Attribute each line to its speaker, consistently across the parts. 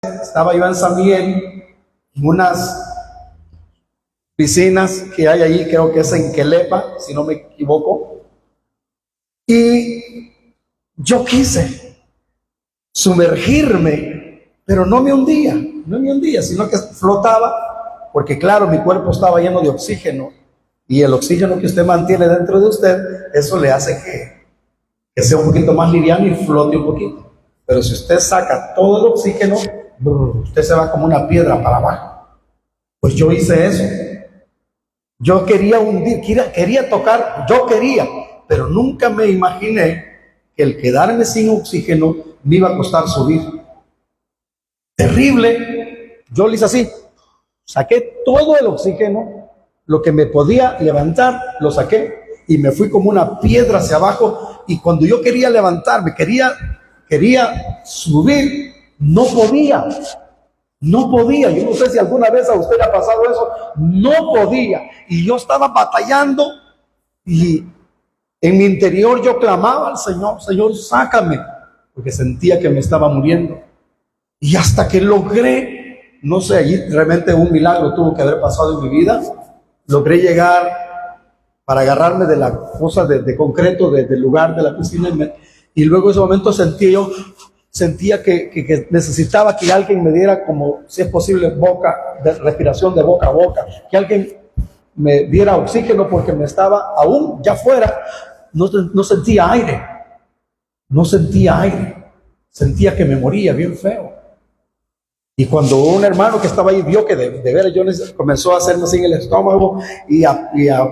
Speaker 1: estaba yo en San Miguel, en unas piscinas que hay allí, creo que es en Quelepa, si no me equivoco, y yo quise sumergirme, pero no me hundía, sino que flotaba, porque claro, mi cuerpo estaba lleno de oxígeno, y el oxígeno que usted mantiene dentro de usted, eso le hace que sea un poquito más liviano y flote un poquito. Pero si usted saca todo el oxígeno, usted se va como una piedra para abajo. Pues yo hice eso. Yo quería hundir, quería tocar, pero nunca me imaginé que el quedarme sin oxígeno me iba a costar subir. Terrible. Yo lo hice así. Saqué todo el oxígeno, lo que me podía levantar, lo saqué y me fui como una piedra hacia abajo. Y cuando yo quería levantarme, quería subir, no podía. Yo no sé si alguna vez a usted le ha pasado eso. No podía. Y yo estaba batallando y en mi interior yo clamaba al Señor: Señor, sácame, porque sentía que me estaba muriendo. Y hasta que logré, no sé, allí realmente un milagro tuvo que haber pasado en mi vida. Logré llegar para agarrarme de la cosa de concreto del lugar de la piscina y luego en ese momento sentía que necesitaba que alguien me diera, como si es posible, respiración de boca a boca, que alguien me diera oxígeno, porque me estaba aún ya fuera, no sentía aire, sentía que me moría bien feo. Y cuando un hermano que estaba ahí vio que de veras yo comenzó a hacerme así en el estómago y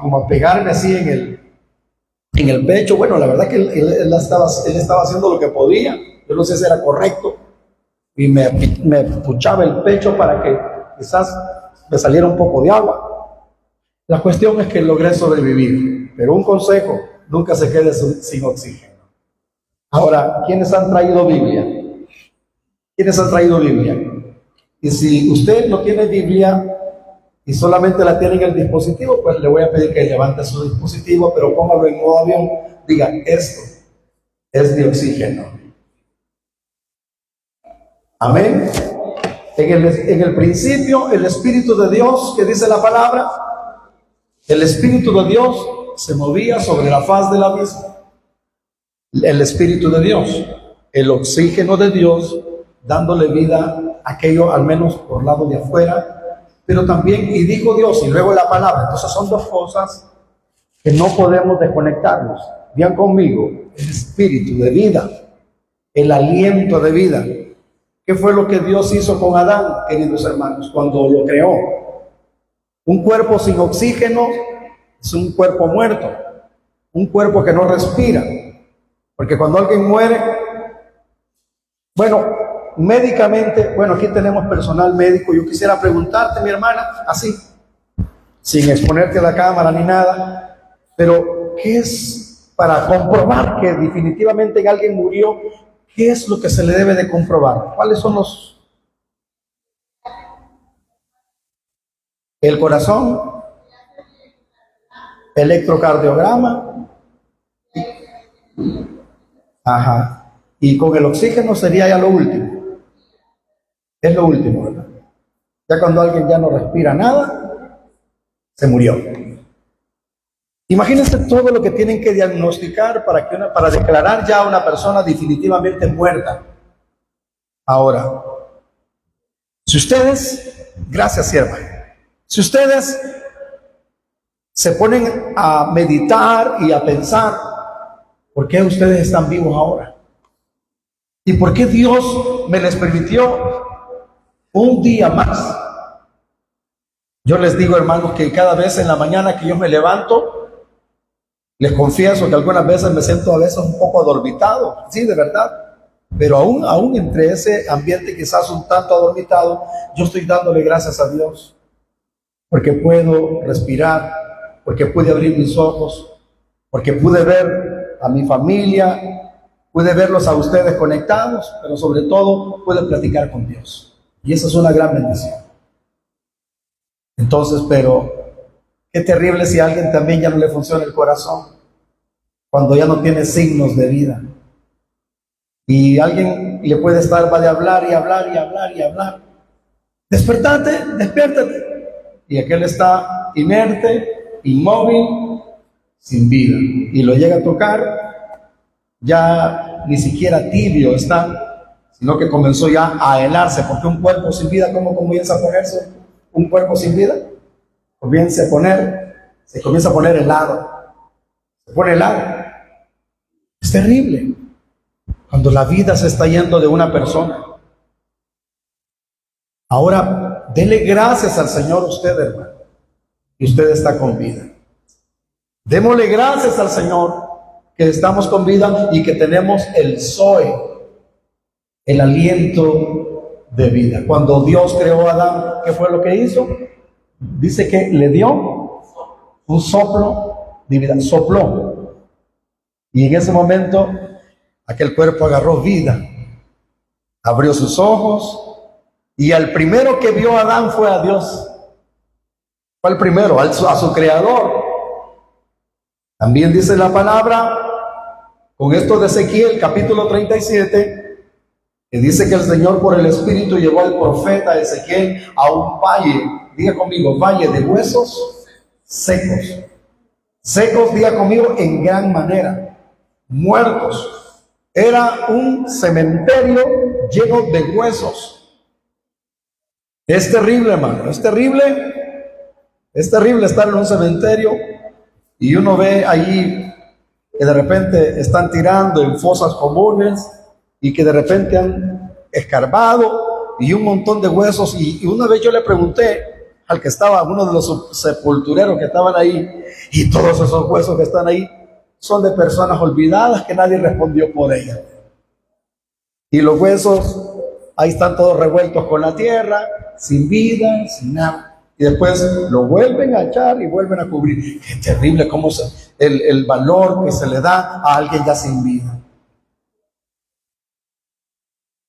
Speaker 1: como a pegarme así en el pecho, bueno, la verdad que él estaba haciendo lo que podía. Yo no sé si era correcto, y me puchaba el pecho para que quizás me saliera un poco de agua. La cuestión es que logré sobrevivir, pero un consejo: nunca se quede sin oxígeno. Ahora, ¿quiénes han traído Biblia? Y si usted no tiene Biblia y solamente la tiene en el dispositivo, pues le voy a pedir que levante su dispositivo, pero póngalo en modo avión. Diga: esto es de oxígeno. Amén. En el principio, el Espíritu de Dios, que dice la palabra, el Espíritu de Dios se movía sobre la faz del abismo. El Espíritu de Dios, el oxígeno de Dios, dándole vida a aquello, al menos por lado de afuera, pero también, y dijo Dios, y luego la palabra. Entonces son dos cosas que no podemos desconectarnos. Vean conmigo: el espíritu de vida, el aliento de vida. ¿Qué fue lo que Dios hizo con Adán, queridos hermanos, cuando lo creó? Un cuerpo sin oxígeno es un cuerpo muerto, un cuerpo que no respira. Porque cuando alguien muere, bueno, médicamente, aquí tenemos personal médico. Yo quisiera preguntarte, mi hermana, así, sin exponerte a la cámara ni nada, pero ¿qué es para comprobar que definitivamente alguien murió? ¿Qué es lo que se le debe de comprobar? ¿Cuáles son el corazón, electrocardiograma? Ajá. Y con el oxígeno sería ya lo último. Es lo último, ¿verdad? Ya cuando alguien ya no respira nada, se murió. Imagínense todo lo que tienen que diagnosticar para declarar ya a una persona definitivamente muerta. Ahora, si ustedes, gracias sierva, si ustedes se ponen a meditar y a pensar, ¿por qué ustedes están vivos ahora? ¿Y por qué Dios me les permitió un día más? Yo les digo, hermanos, que cada vez en la mañana que yo me levanto, les confieso que algunas veces me siento a veces un poco adormitado, sí, de verdad, pero aún entre ese ambiente quizás un tanto adormitado, yo estoy dándole gracias a Dios, porque puedo respirar, porque pude abrir mis ojos, porque pude ver a mi familia, pude verlos a ustedes conectados, pero sobre todo pude platicar con Dios, y esa es una gran bendición. Entonces, pero qué terrible si a alguien también ya no le funciona el corazón, cuando ya no tiene signos de vida. Y alguien le puede estar, va de hablar y hablar y hablar y hablar. Despertate, despiértate. Y aquel está inerte, inmóvil, sin vida. Y lo llega a tocar, ya ni siquiera tibio está, sino que comenzó ya a helarse, porque un cuerpo sin vida, ¿cómo comienza a ponerse un cuerpo sin vida? Se comienza a poner helado. Se pone helado. Es terrible cuando la vida se está yendo de una persona. Ahora, dele gracias al Señor usted, hermano, y usted está con vida. Démosle gracias al Señor que estamos con vida y que tenemos el Zoe, el aliento de vida. Cuando Dios creó a Adán, ¿qué fue lo que hizo? Dice que le dio un soplo de vida, sopló. Y en ese momento, aquel cuerpo agarró vida, abrió sus ojos, y al primero que vio a Adán fue a Dios. Fue el primero, a su creador. También dice la palabra, con esto de Ezequiel, capítulo 37, que dice que el Señor por el Espíritu llevó al profeta Ezequiel a un valle, diga conmigo, valle de huesos secos. Secos, diga conmigo, en gran manera. Muertos. Era un cementerio lleno de huesos. Es terrible, hermano, es terrible estar en un cementerio y uno ve allí que de repente están tirando en fosas comunes y que de repente han escarbado y un montón de huesos. Y una vez yo le pregunté al que estaba, uno de los sepultureros que estaban ahí, y todos esos huesos que están ahí son de personas olvidadas que nadie respondió por ellas. Y los huesos ahí están todos revueltos con la tierra, sin vida, sin nada. Y después lo vuelven a echar y vuelven a cubrir. Qué terrible cómo el valor que se le da a alguien ya sin vida.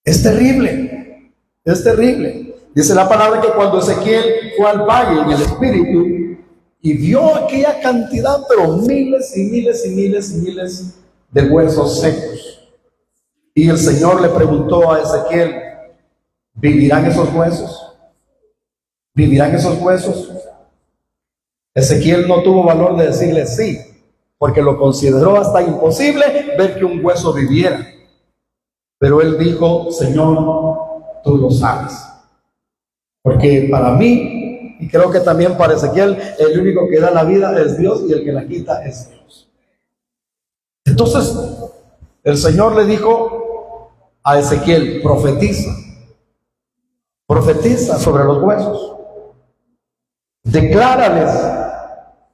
Speaker 1: Es terrible, es terrible. Dice la palabra que cuando Ezequiel fue al valle en el Espíritu y vio aquella cantidad, pero miles y miles y miles y miles de huesos secos. Y el Señor le preguntó a Ezequiel, ¿vivirán esos huesos? ¿Vivirán esos huesos? Ezequiel no tuvo valor de decirle sí, porque lo consideró hasta imposible ver que un hueso viviera. Pero él dijo, Señor, tú lo sabes. Porque para mí, y creo que también para Ezequiel, el único que da la vida es Dios y el que la quita es Dios. Entonces, el Señor le dijo a Ezequiel, profetiza sobre los huesos. Declárales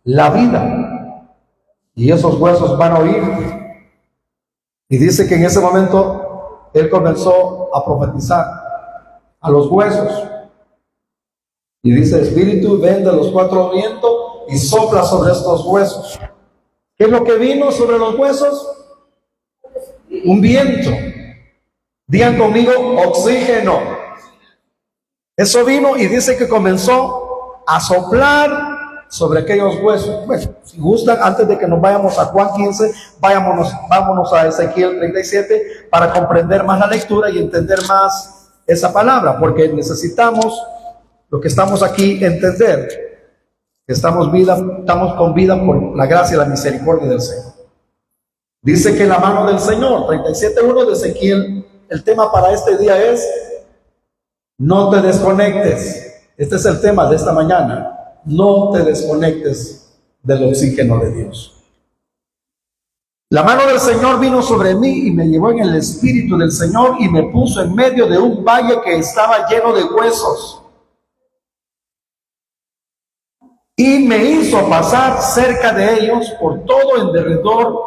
Speaker 1: la vida y esos huesos van a oír. Y dice que en ese momento él comenzó a profetizar a los huesos. Y dice, Espíritu, ven de los cuatro vientos y sopla sobre estos huesos. ¿Qué es lo que vino sobre los huesos? Un viento. Digan conmigo, oxígeno. Eso vino y dice que comenzó a soplar sobre aquellos huesos. Bueno, si gustan, antes de que nos vayamos a Juan 15, vámonos a Ezequiel 37 para comprender más la lectura y entender más esa palabra, porque necesitamos, lo que estamos aquí, entender que estamos con vida por la gracia y la misericordia del Señor. Dice que la mano del Señor, 37:1 de Ezequiel, el tema para este día es no te desconectes. Este es el tema de esta mañana. No te desconectes del oxígeno de Dios. La mano del Señor vino sobre mí y me llevó en el Espíritu del Señor y me puso en medio de un valle que estaba lleno de huesos. Y me hizo pasar cerca de ellos por todo en derredor,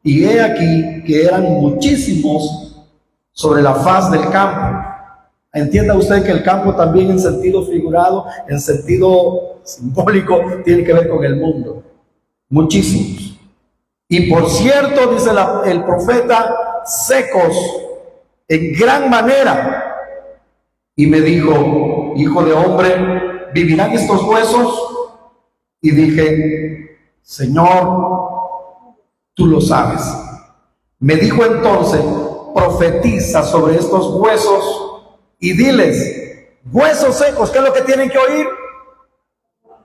Speaker 1: y he aquí que eran muchísimos sobre la faz del campo. Entienda usted que el campo también en sentido figurado, en sentido simbólico, tiene que ver con el mundo. Muchísimos. Y por cierto, dice el profeta, secos en gran manera. Y me dijo, hijo de hombre, ¿vivirán estos huesos? Y dije, Señor, tú lo sabes. Me dijo entonces, profetiza sobre estos huesos y diles, huesos secos, ¿qué es lo que tienen que oír?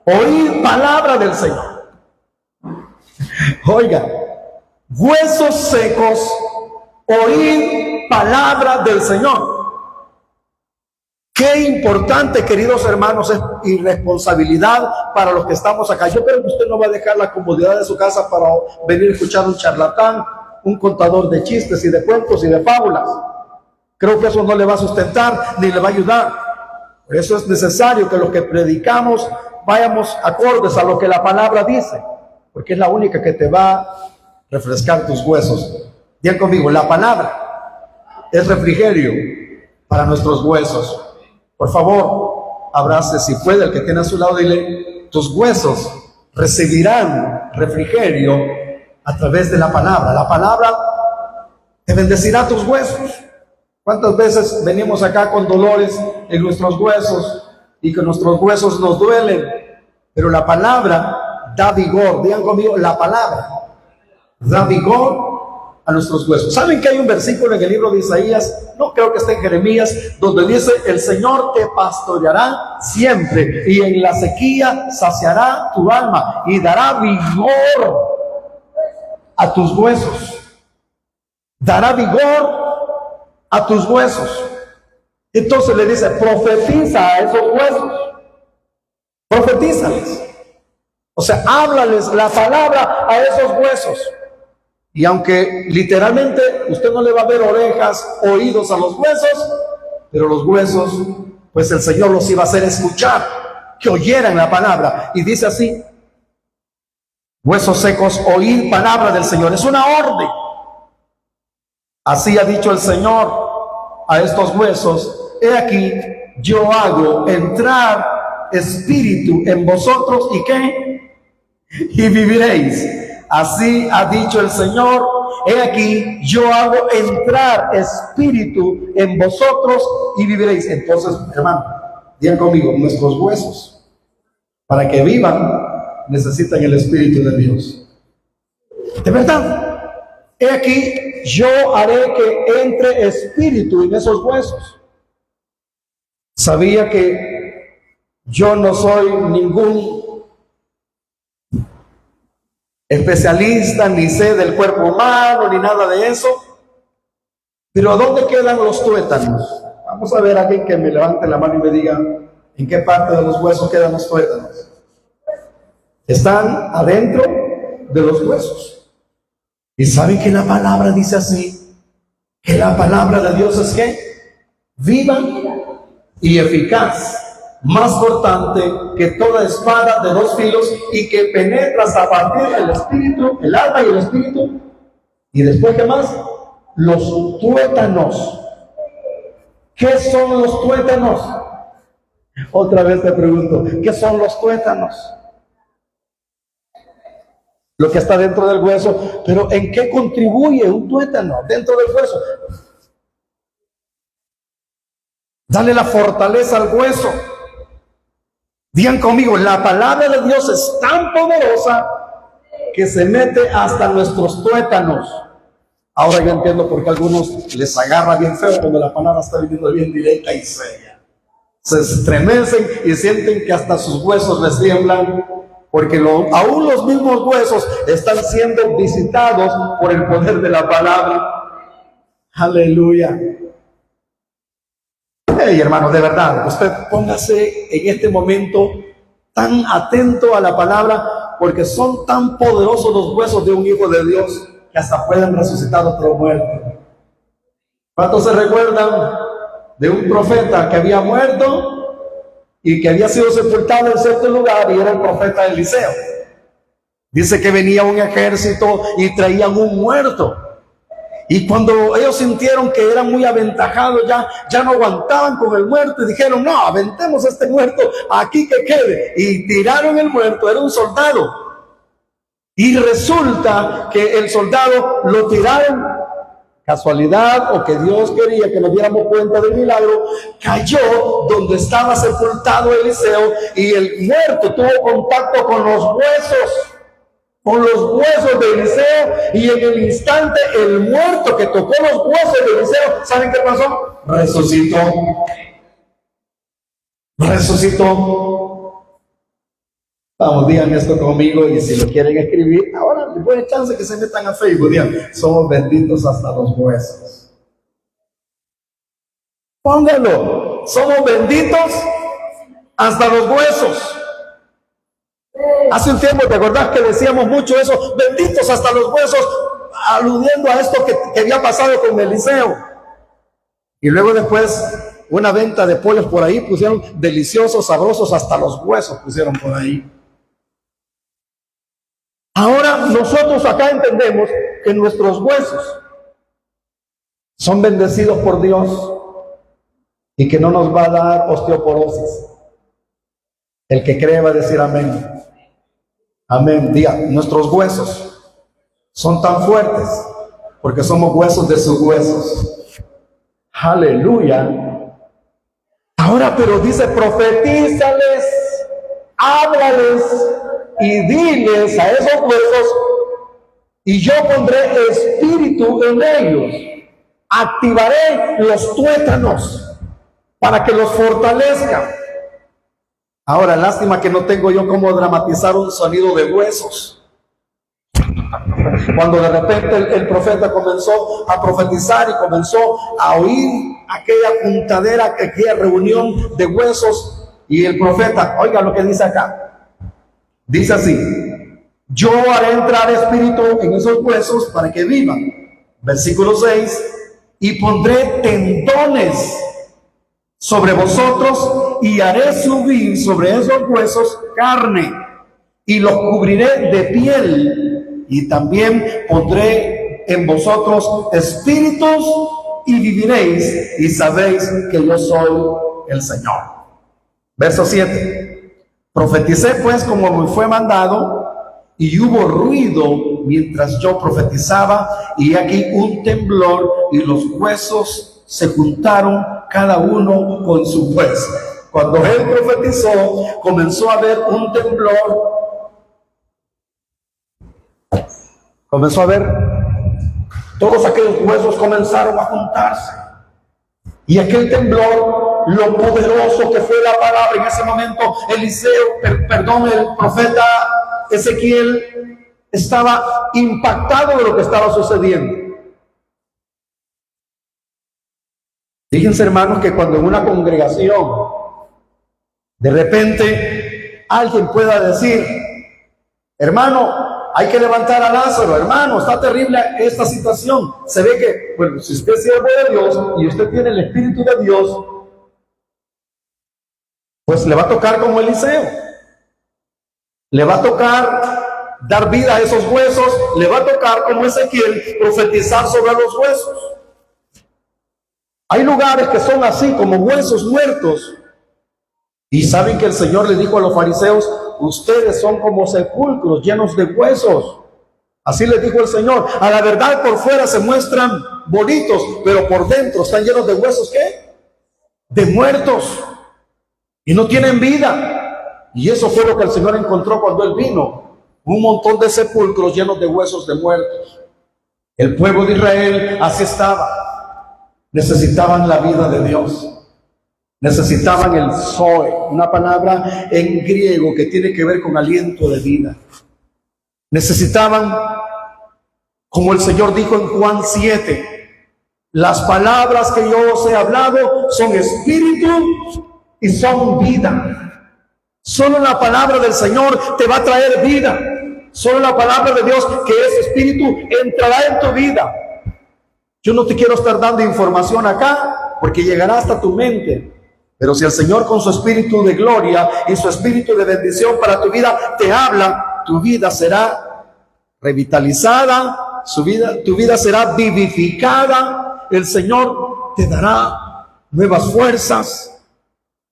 Speaker 1: Oír palabra del Señor. Oiga, huesos secos, oír palabra del Señor. Qué importante, queridos hermanos, es irresponsabilidad para los que estamos acá. Yo creo que usted no va a dejar la comodidad de su casa para venir a escuchar un charlatán, un contador de chistes y de cuentos y de fábulas. Creo que eso no le va a sustentar ni le va a ayudar. Por eso es necesario que los que predicamos vayamos acordes a lo que la palabra dice, porque es la única que te va a refrescar tus huesos. Digan conmigo, la palabra es refrigerio para nuestros huesos. Por favor, abrace, si puede, al que tiene a su lado, dile, tus huesos recibirán refrigerio a través de la palabra. La palabra te bendecirá tus huesos. ¿Cuántas veces venimos acá con dolores en nuestros huesos y que nuestros huesos nos duelen? Pero la palabra da vigor. Digan conmigo, la palabra da vigor a nuestros huesos. ¿Saben que hay un versículo en el libro de Isaías? No creo que esté en Jeremías, donde dice, el Señor te pastoreará siempre y en la sequía saciará tu alma y dará vigor a tus huesos. Dará vigor a tus huesos. Entonces le dice, profetiza a esos huesos. Profetízales. O sea, háblales la palabra a esos huesos. Y aunque literalmente usted no le va a ver orejas, oídos a los huesos, pero los huesos, pues el Señor los iba a hacer escuchar, que oyeran la palabra. Y dice así, huesos secos, oíd palabra del Señor. Es una orden. Así ha dicho el Señor a estos huesos, he aquí, yo hago entrar espíritu en vosotros, ¿y qué? Y viviréis. Así ha dicho el Señor, he aquí, yo hago entrar espíritu en vosotros y viviréis. Entonces, hermano, digan conmigo, nuestros huesos, para que vivan, necesitan el Espíritu de Dios. De verdad, he aquí, yo haré que entre espíritu en esos huesos. Sabía que yo no soy ningún especialista, ni sé del cuerpo humano, ni nada de eso. Pero ¿dónde quedan los tuétanos? Vamos a ver a alguien que me levante la mano y me diga en qué parte de los huesos quedan los tuétanos. Están adentro de los huesos. Y saben que la palabra dice así, que la palabra de Dios es que viva y eficaz, más cortante que toda espada de dos filos y que penetra hasta partir el espíritu, el alma y el espíritu. Y después, ¿qué más? Los tuétanos. ¿Qué son los tuétanos? Otra vez te pregunto, ¿qué son los tuétanos? Lo que está dentro del hueso. Pero ¿en qué contribuye un tuétano dentro del hueso? Dale la fortaleza al hueso. Digan conmigo, la palabra de Dios es tan poderosa que se mete hasta nuestros tuétanos. Ahora yo entiendo por qué a algunos les agarra bien feo cuando la palabra está viniendo bien directa y seria. Se estremecen y sienten que hasta sus huesos les tiemblan, porque aún los mismos huesos están siendo visitados por el poder de la palabra. Aleluya. Hey, hermano, de verdad, usted póngase en este momento tan atento a la palabra, porque son tan poderosos los huesos de un hijo de Dios que hasta pueden resucitar otro muerto. ¿Cuántos se recuerdan de un profeta que había muerto y que había sido sepultado en cierto lugar y era el profeta Eliseo? Dice que venía un ejército y traían un muerto. Y cuando ellos sintieron que eran muy aventajados, ya no aguantaban con el muerto y dijeron, no, aventemos a este muerto aquí que quede. Y tiraron el muerto, era un soldado. Y resulta que el soldado lo tiraron, casualidad o que Dios quería que nos diéramos cuenta del milagro, cayó donde estaba sepultado Eliseo y el muerto tuvo contacto con los huesos. con los huesos de Eliseo, y en el instante el muerto que tocó los huesos de Eliseo, ¿saben qué pasó? Resucitó. Resucitó. Vamos, digan esto conmigo, y si lo quieren escribir, ahora les doy chance que se metan a Facebook, digan, somos benditos hasta los huesos. Pónganlo, somos benditos hasta los huesos. Hace un tiempo, ¿te acordás que decíamos mucho eso? Benditos hasta los huesos, aludiendo a esto que había pasado con Eliseo. Y luego después, una venta de pollos por ahí, pusieron deliciosos, sabrosos, hasta los huesos pusieron por ahí. Ahora nosotros acá entendemos que nuestros huesos son bendecidos por Dios y que no nos va a dar osteoporosis. El que cree va a decir amén. Amén. Diga, nuestros huesos son tan fuertes porque somos huesos de sus huesos. Aleluya. Ahora, pero dice, profetízales, háblales y diles a esos huesos, y yo pondré espíritu en ellos. Activaré los tuétanos para que los fortalezca. Ahora, lástima que no tengo yo cómo dramatizar un sonido de huesos. Cuando de repente el profeta comenzó a profetizar y comenzó a oír aquella juntadera, aquella reunión de huesos, y el profeta, oiga lo que dice acá. Dice así: yo haré entrar espíritu en esos huesos para que vivan. Versículo 6, y pondré tendones sobre vosotros, y haré subir sobre esos huesos carne, y los cubriré de piel, y también pondré en vosotros espíritus, y viviréis, y sabéis que yo soy el Señor. Verso 7, profeticé pues como me fue mandado, y hubo ruido mientras yo profetizaba, y aquí un temblor, y los huesos se juntaron cada uno con su hueso. Cuando él profetizó, comenzó a haber un temblor. Comenzó a ver, todos aquellos huesos comenzaron a juntarse. Y aquel temblor, lo poderoso que fue la palabra en ese momento, el profeta Ezequiel estaba impactado de lo que estaba sucediendo. Fíjense, hermanos, que cuando en una congregación de repente alguien pueda decir, hermano, hay que levantar a Lázaro, hermano, está terrible esta situación. Se ve que, bueno, si usted es siervo de Dios y usted tiene el Espíritu de Dios, pues le va a tocar como Eliseo. Le va a tocar dar vida a esos huesos, le va a tocar como Ezequiel profetizar sobre los huesos. Hay lugares que son así, como huesos muertos. Y saben que el Señor le dijo a los fariseos, ustedes son como sepulcros llenos de huesos. Así les dijo el Señor. A la verdad, por fuera se muestran bonitos, pero por dentro están llenos de huesos, ¿qué? De muertos. Y no tienen vida. Y eso fue lo que el Señor encontró cuando Él vino. Un montón de sepulcros llenos de huesos de muertos. El pueblo de Israel así estaba. Necesitaban la vida de Dios. Necesitaban el zoe, una palabra en griego que tiene que ver con aliento de vida. Necesitaban, como el Señor dijo en Juan 7, las palabras que yo os he hablado son espíritu y son vida. Solo la palabra del Señor te va a traer vida. Solo la palabra de Dios, que es espíritu, entrará en tu vida. Yo no te quiero estar dando información acá, porque llegará hasta tu mente. Pero si el Señor con su espíritu de gloria y su espíritu de bendición para tu vida te habla, tu vida será revitalizada, tu vida será vivificada. El Señor te dará nuevas fuerzas.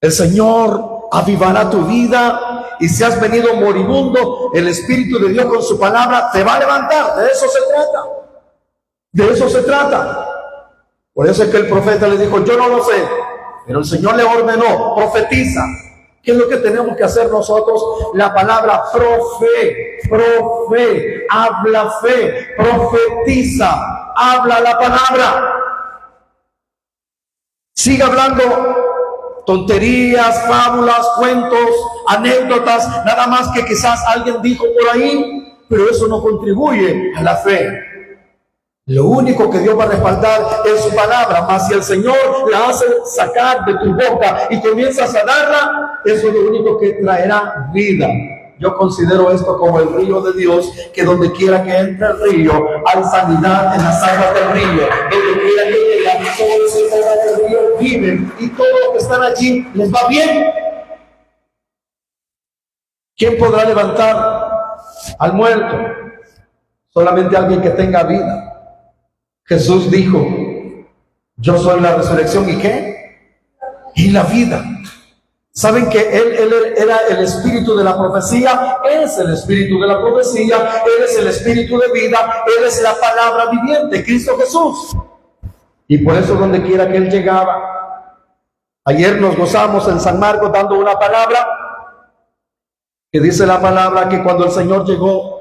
Speaker 1: El Señor avivará tu vida. Y si has venido moribundo, el Espíritu de Dios con su palabra te va a levantar. De eso se trata. De eso se trata. Por eso es que el profeta le dijo, yo no lo sé, pero el Señor le ordenó, profetiza, ¿Qué es lo que tenemos que hacer nosotros? La palabra profe, habla fe, profetiza, habla la palabra. Sigue hablando tonterías, fábulas, cuentos, anécdotas, nada más que quizás alguien dijo por ahí, pero eso no contribuye a la fe. Lo único que Dios va a respaldar es su palabra, mas si el Señor la hace sacar de tu boca y comienzas a darla, eso es lo único que traerá vida. Yo considero esto como el río de Dios, que donde quiera que entre el río, hay sanidad en las aguas del río. Donde quiera que llegue, todos los aguas del río viven y todos los que están allí les va bien. ¿Quién podrá levantar al muerto? Solamente alguien que tenga vida. Jesús dijo, yo soy la resurrección y ¿qué? Y la vida. ¿Saben que él era el espíritu de la profecía? Es el espíritu de la profecía, Él es el espíritu de vida, Él es la palabra viviente, Cristo Jesús. Y por eso donde quiera que Él llegaba, ayer nos gozamos en San Marcos dando una palabra, que dice la palabra que cuando el Señor llegó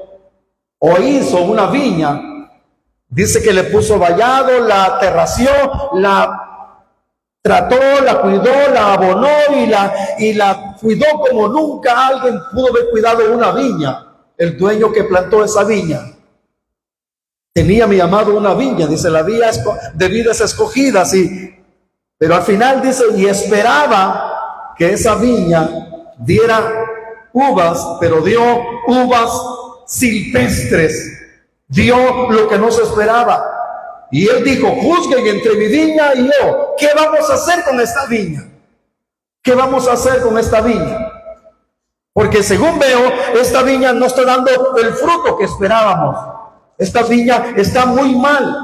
Speaker 1: o hizo una viña, dice que le puso vallado, la terració, la trató, la cuidó, la abonó y la cuidó como nunca alguien pudo haber cuidado una viña. El dueño que plantó esa viña tenía, mi amado, una viña, dice, la vía de vidas escogidas, pero al final dice, y esperaba que esa viña diera uvas, pero dio uvas silvestres. Dio lo que no se esperaba. Y él dijo, juzguen entre mi viña y yo. ¿Qué vamos a hacer con esta viña? ¿Qué vamos a hacer con esta viña? Porque según veo, esta viña no está dando el fruto que esperábamos. Esta viña está muy mal.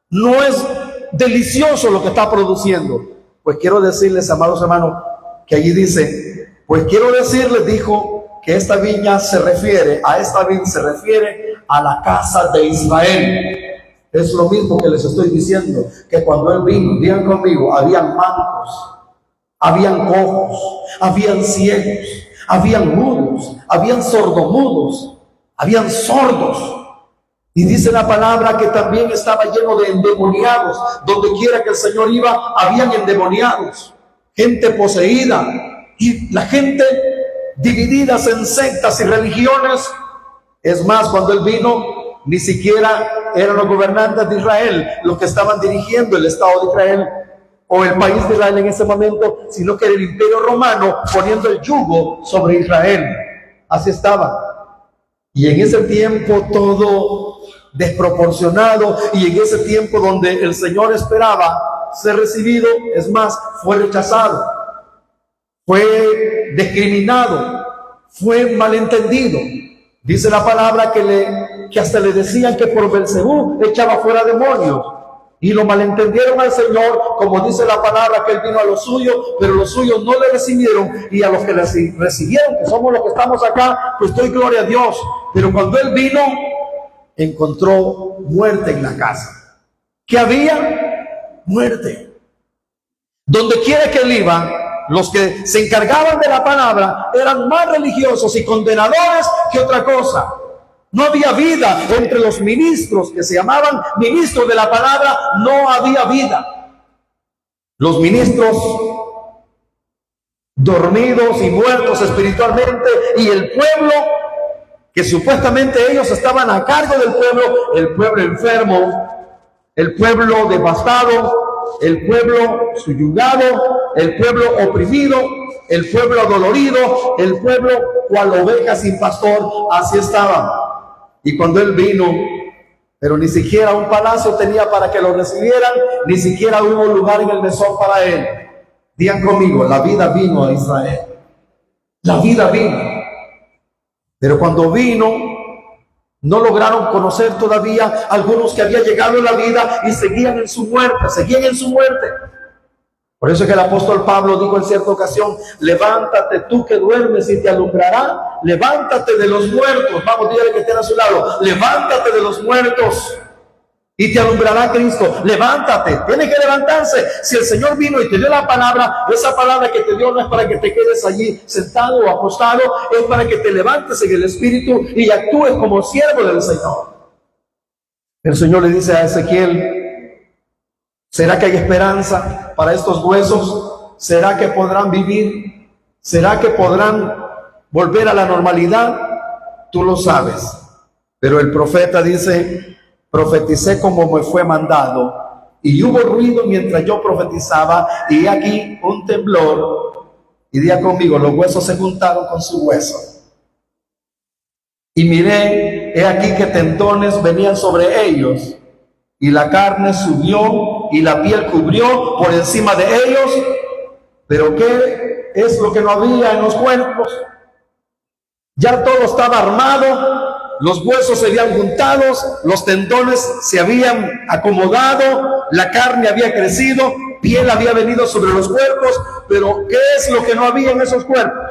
Speaker 1: No es delicioso lo que está produciendo. Pues quiero decirles, amados hermanos, que allí dice, pues quiero decirles, dijo, que esta viña se refiere, a esta viña se refiere a la casa de Israel. Es lo mismo que les estoy diciendo, que cuando Él vino, digan conmigo, habían mancos, habían cojos, habían ciegos, habían mudos, habían sordomudos, habían sordos. Y dice la palabra que también estaba lleno de endemoniados. Donde quiera que el Señor iba, habían endemoniados, gente poseída, y la gente divididas en sectas y religiones. Es más, cuando Él vino, ni siquiera eran los gobernantes de Israel los que estaban dirigiendo el Estado de Israel o el país de Israel en ese momento, sino que era el Imperio Romano poniendo el yugo sobre Israel. Así estaba. Y en ese tiempo todo desproporcionado, y en ese tiempo donde el Señor esperaba ser recibido, es más, fue rechazado, fue discriminado, fue malentendido. Dice la palabra que hasta le decían que por Belcebú echaba fuera demonios, y lo malentendieron al Señor, como dice la palabra que Él vino a los suyos, pero los suyos no le recibieron, y a los que le recibieron, que somos los que estamos acá, pues doy gloria a Dios. Pero cuando Él vino, encontró muerte en la casa. ¿Qué había? Muerte. Donde quiera que Él iba, los que se encargaban de la palabra eran más religiosos y condenadores que otra cosa. No había vida entre los ministros que se llamaban ministros de la palabra, no había vida. Los ministros dormidos y muertos espiritualmente, y el pueblo que supuestamente ellos estaban a cargo del pueblo, el pueblo enfermo, el pueblo devastado, el pueblo subyugado, el pueblo oprimido, el pueblo adolorido, el pueblo cual oveja sin pastor. Así estaba. Y cuando Él vino, pero ni siquiera un palacio tenía para que lo recibieran, ni siquiera hubo lugar en el mesón para Él. Digan conmigo, la vida vino a Israel. La vida vino. Pero cuando vino, no lograron conocer todavía algunos que habían llegado a la vida y seguían en su muerte, seguían en su muerte. Por eso es que el apóstol Pablo dijo en cierta ocasión, levántate tú que duermes y te alumbrará, levántate de los muertos. Vamos, dígale que estén a su lado, levántate de los muertos y te alumbrará Cristo. Levántate, tienes que levantarse. Si el Señor vino y te dio la palabra, esa palabra que te dio no es para que te quedes allí sentado o acostado, es para que te levantes en el Espíritu y actúes como siervo del Señor. El Señor le dice a Ezequiel: ¿será que hay esperanza para estos huesos? ¿Será que podrán vivir? ¿Será que podrán volver a la normalidad? Tú lo sabes. Pero el profeta dice: profeticé como me fue mandado, y hubo ruido mientras yo profetizaba, y aquí un temblor, y diga conmigo, los huesos se juntaron con su hueso. Y miré, he aquí que tendones venían sobre ellos, y la carne subió, y la piel cubrió por encima de ellos. Pero ¿qué es lo que no había en los cuerpos? Ya todo estaba armado, los huesos se habían juntado, los tendones se habían acomodado, la carne había crecido, piel había venido sobre los cuerpos, pero ¿qué es lo que no había en esos cuerpos?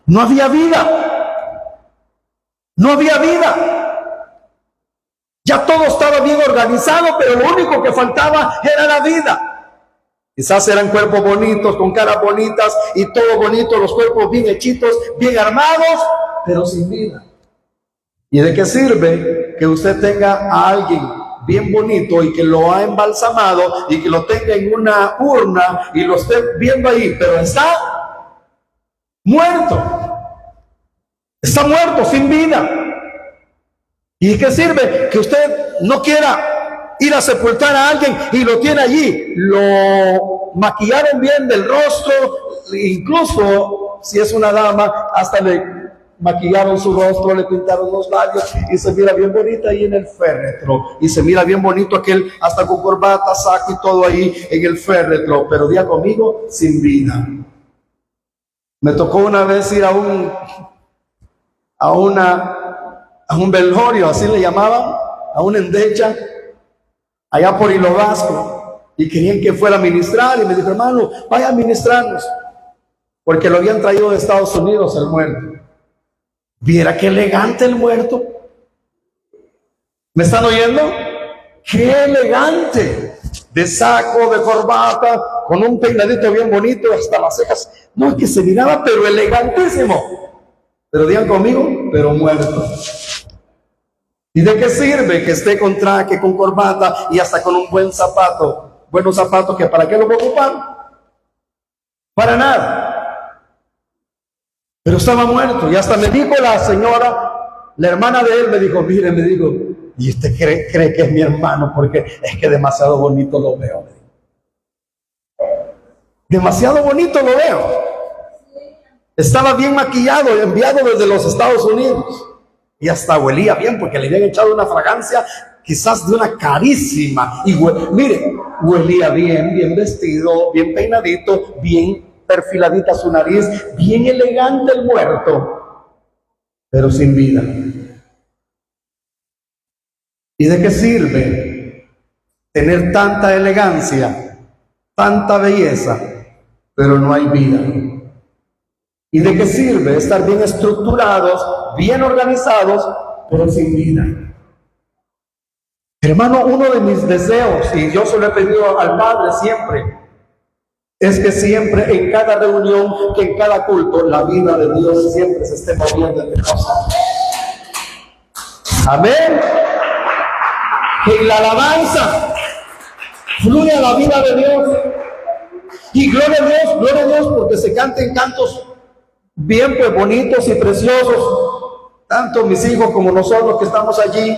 Speaker 1: No había vida. No había vida. Ya todo estaba bien organizado, pero lo único que faltaba era la vida. Quizás eran cuerpos bonitos, con caras bonitas y todo bonito, los cuerpos bien hechitos, bien armados, pero sin vida. ¿Y de qué sirve que usted tenga a alguien bien bonito y que lo ha embalsamado y que lo tenga en una urna y lo esté viendo ahí, pero está muerto? Está muerto, sin vida. ¿Y de qué sirve que usted no quiera ir a sepultar a alguien y lo tiene allí? Lo maquillaron bien del rostro, incluso si es una dama, hasta le maquillaron su rostro, le pintaron los labios y se mira bien bonita ahí en el féretro, y se mira bien bonito aquel hasta con corbata, saco y todo ahí en el féretro, pero diga conmigo, sin vida. Me tocó una vez ir a un velorio, así le llamaban, a una endecha allá por Hilo Vasco, y querían que fuera a ministrar, y me dijo: hermano, vaya a ministrarnos, porque lo habían traído de Estados Unidos el muerto. Viera qué elegante el muerto. ¿Me están oyendo? Qué elegante, de saco, de corbata, con un peinadito bien bonito, hasta las cejas. No, es que se miraba, pero elegantísimo. Pero digan conmigo, pero muerto. ¿Y de qué sirve que esté con traje, con corbata y hasta con un buen zapato? Buenos zapatos, que ¿para qué los voy a ocupar? Para nada. Pero estaba muerto. Y hasta me dijo la señora, la hermana de él, me dijo: mire, me dijo, ¿y usted cree que es mi hermano? Porque es que demasiado bonito lo veo. Demasiado bonito lo veo. Estaba bien maquillado, enviado desde los Estados Unidos. Y hasta huelía bien, porque le habían echado una fragancia quizás de una carísima. Y mire, huelía bien, bien vestido, bien peinadito, bien perfiladita su nariz, bien elegante el muerto, pero sin vida. ¿Y de qué sirve tener tanta elegancia, tanta belleza, pero no hay vida? ¿Y de qué sirve estar bien estructurados, bien organizados, pero sin vida? Hermano, uno de mis deseos, y yo se lo he pedido al Padre siempre, es que siempre, en cada reunión, que en cada culto, la vida de Dios siempre se esté moviendo entre nosotros. Amén. Que en la alabanza fluya la vida de Dios. Y gloria a Dios, porque se canten cantos bien pues bonitos y preciosos, tanto mis hijos como nosotros que estamos allí.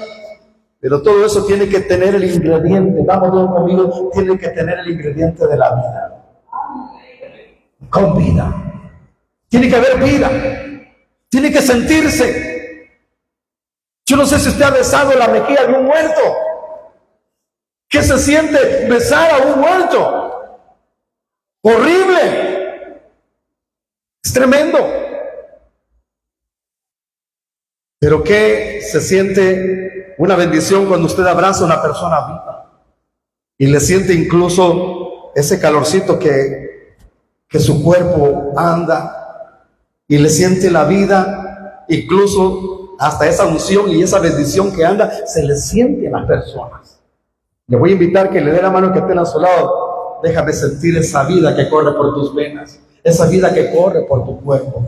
Speaker 1: Pero todo eso tiene que tener el ingrediente, vamos conmigo, tiene que tener el ingrediente de la vida. Con vida. Tiene que haber vida. Tiene que sentirse. Yo no sé si usted ha besado la mejilla de un muerto. ¿Qué se siente besar a un muerto? Horrible. Es tremendo. Pero ¿qué se siente una bendición cuando usted abraza a una persona viva y le siente incluso ese calorcito que su cuerpo anda, y le siente la vida, incluso hasta esa unción y esa bendición que anda, se le siente a las personas. Le voy a invitar que le dé la mano que esté a su lado. Déjame sentir esa vida que corre por tus venas, esa vida que corre por tu cuerpo.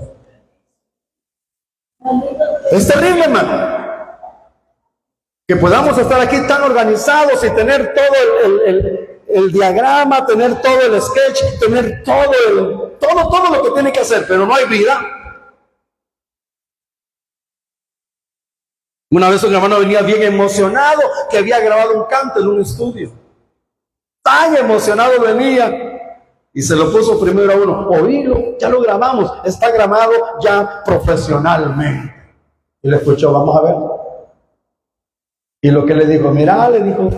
Speaker 1: Es terrible, hermano, que podamos estar aquí tan organizados y tener todo el diagrama, tener todo el sketch, tener todo lo que tiene que hacer, pero no hay vida. Una vez un hermano venía bien emocionado que había grabado un canto en un estudio. Tan emocionado venía y se lo puso primero a uno. Oílo, ya lo grabamos, está grabado ya profesionalmente. Y le escuchó, vamos a ver. Y lo que le dijo, mira, le dijo,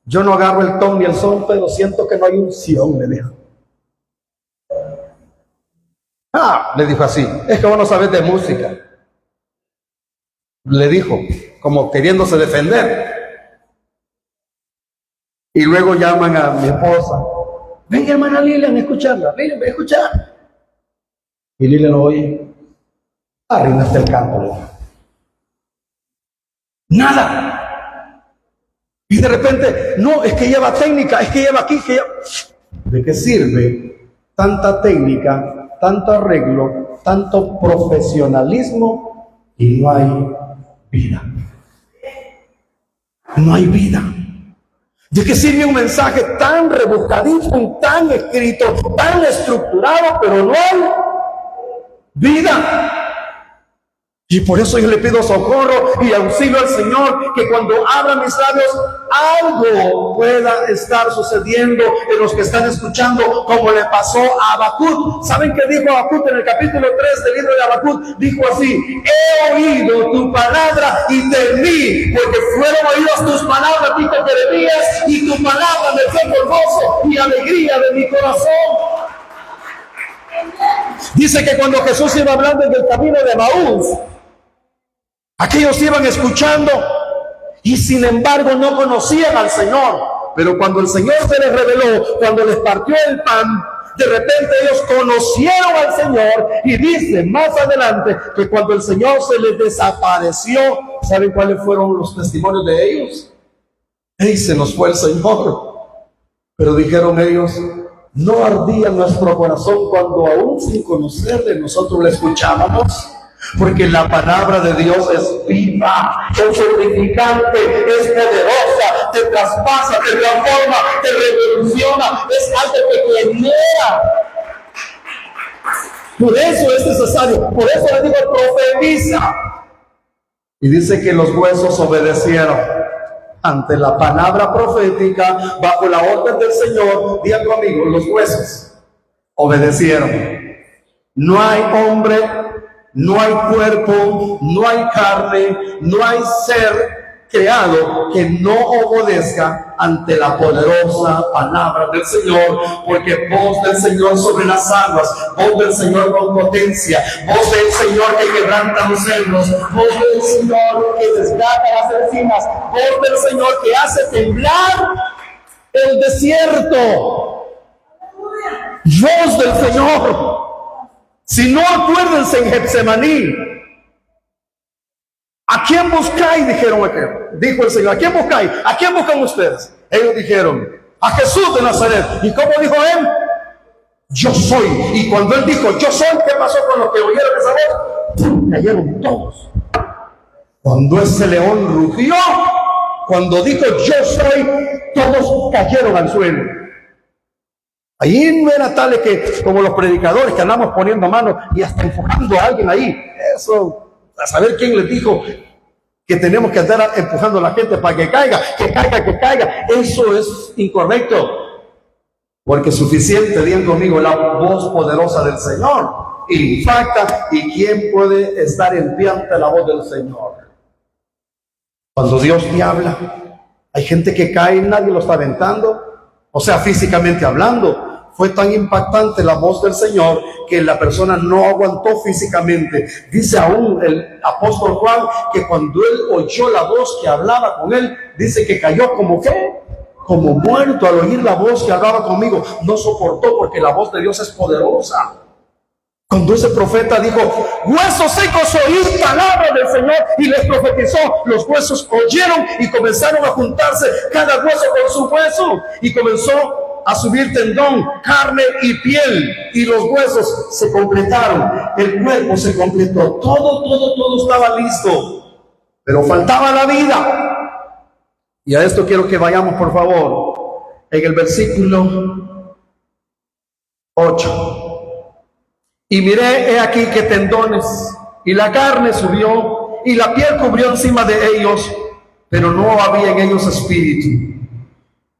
Speaker 1: yo no agarro el ton ni el son, pero siento que no hay unción, le dijo. Le dijo así, es que vos no sabes de música. Le dijo, como queriéndose defender. Y luego llaman a mi esposa. Venga, hermana Lilian, a escucharla. Ven a escuchar. Y Lilian lo oye. Arruinaste el canto, le dijo. Nada. Y de repente, no, es que lleva técnica, es que lleva aquí, que lleva... ¿De qué sirve tanta técnica, tanto arreglo, tanto profesionalismo y no hay vida? No hay vida. ¿De qué sirve un mensaje tan rebuscadito y tan escrito, tan estructurado, pero no hay vida? Y por eso yo le pido socorro y auxilio al Señor, que cuando abra mis labios algo pueda estar sucediendo en los que están escuchando, como le pasó a Habacuc. ¿Saben qué dijo Habacuc en el capítulo 3 del libro de Habacuc? Dijo así: he oído tu palabra y temí, porque fueron oídas tus palabras, dijo Jeremías, y tu palabra me fue por gozo y alegría de mi corazón. Dice que cuando Jesús iba hablando en el camino de Emaús, aquellos iban escuchando y sin embargo no conocían al Señor. Pero cuando el Señor se les reveló, cuando les partió el pan, de repente ellos conocieron al Señor. Y dice más adelante que cuando el Señor se les desapareció, ¿saben cuáles fueron los testimonios de ellos? ¡Ey, se nos fue el Señor! Pero dijeron ellos: ¿no ardía nuestro corazón cuando aún sin conocerle nosotros le escuchábamos? Porque la palabra de Dios es viva, es edificante, es poderosa, te traspasa, te transforma, te revoluciona, es algo que genera. Por eso es necesario, por eso le digo, profetiza. Y dice que los huesos obedecieron ante la palabra profética, bajo la orden del Señor. Digan conmigo, los huesos obedecieron. No hay hombre, no hay cuerpo, no hay carne, no hay ser creado que no obedezca ante la poderosa palabra del Señor, porque voz del Señor sobre las aguas, voz del Señor con potencia, voz del Señor que quebranta los cedros, voz del Señor que desgata las encinas, voz del Señor que hace temblar el desierto, voz del Señor. Si no, acuérdense en Getsemaní, ¿a quién buscáis? Dijeron aquel. Dijo el Señor: ¿a quién buscáis? ¿A quién buscan ustedes? Ellos dijeron: a Jesús de Nazaret. ¿Y cómo dijo él? Yo soy. Y cuando él dijo yo soy, ¿qué pasó con los que oyeron esa voz? Cayeron todos. Cuando ese león rugió, cuando dijo yo soy, todos cayeron al suelo. Ahí no era tal que como los predicadores que andamos poniendo manos y hasta empujando a alguien ahí. Eso, a saber quién les dijo que tenemos que andar empujando a la gente para que caiga, que caiga, que caiga. Eso es incorrecto. Porque suficiente, digan conmigo, la voz poderosa del Señor impacta. ¿Y quién puede estar en pie ante la voz del Señor? Cuando Dios te habla, hay gente que cae, nadie lo está aventando. O sea, físicamente hablando. Fue tan impactante la voz del Señor que la persona no aguantó físicamente. Dice aún el apóstol Juan que cuando él oyó la voz que hablaba con él, dice que cayó como ¿qué? Como muerto al oír la voz que hablaba conmigo. No soportó, porque la voz de Dios es poderosa. Cuando ese profeta dijo, huesos secos, oíd palabra del Señor, y les profetizó, los huesos oyeron y comenzaron a juntarse cada hueso con su hueso, y comenzó a subir tendón, carne y piel, y los huesos se completaron, el cuerpo se completó, todo estaba listo, pero faltaba la vida. Y a esto quiero que vayamos, por favor, en el versículo 8. Y miré, he aquí que tendones y la carne subió y la piel cubrió encima de ellos, pero no había en ellos espíritu.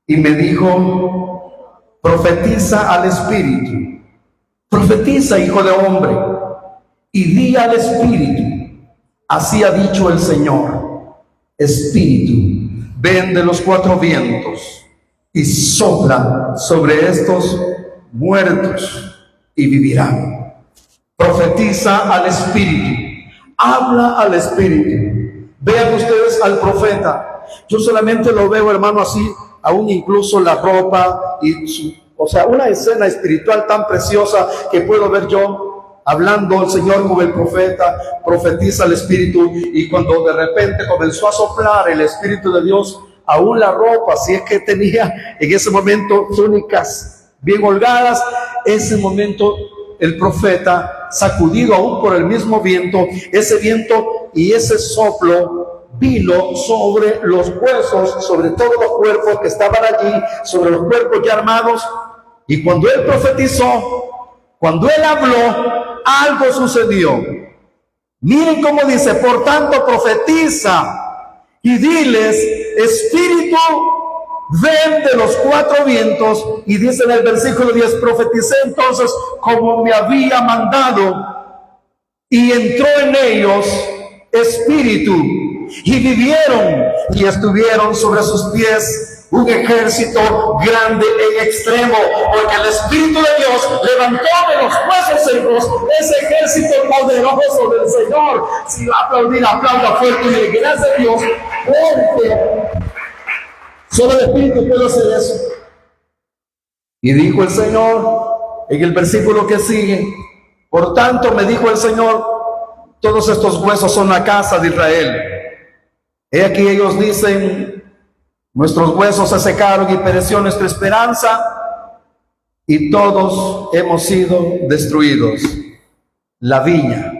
Speaker 1: Y me dijo, profetiza al espíritu, profetiza, hijo de hombre, y di al espíritu, así ha dicho el Señor, espíritu, ven de los cuatro vientos y sopla sobre estos muertos y vivirán. Profetiza al espíritu, habla al espíritu. Vean ustedes al profeta. Yo solamente lo veo, hermano, así, aún incluso la ropa y una escena espiritual tan preciosa que puedo ver yo hablando al Señor como el profeta, profetiza al espíritu, y cuando de repente comenzó a soplar el espíritu de Dios, aún la ropa, si es que tenía en ese momento túnicas bien holgadas, ese momento el profeta, sacudido aún por el mismo viento, ese viento y ese soplo vino sobre los huesos, sobre todos los cuerpos que estaban allí, sobre los cuerpos ya armados. Y cuando él profetizó, cuando él habló, algo sucedió. Miren cómo dice, por tanto profetiza y diles, espíritu, ven de los cuatro vientos, y dice en el versículo 10, profeticé entonces como me había mandado, y entró en ellos espíritu, y vivieron, y estuvieron sobre sus pies un ejército grande en extremo, porque el Espíritu de Dios levantó de los huesos secos ese ejército poderoso del Señor. Si va a aplaudir, aplauda fuerte y le gracias a Dios, porque solo el Espíritu puede hacer eso. Y dijo el Señor en el versículo que sigue, por tanto me dijo el Señor, todos estos huesos son la casa de Israel. He aquí ellos dicen, nuestros huesos se secaron y pereció nuestra esperanza, y todos hemos sido destruidos. La viña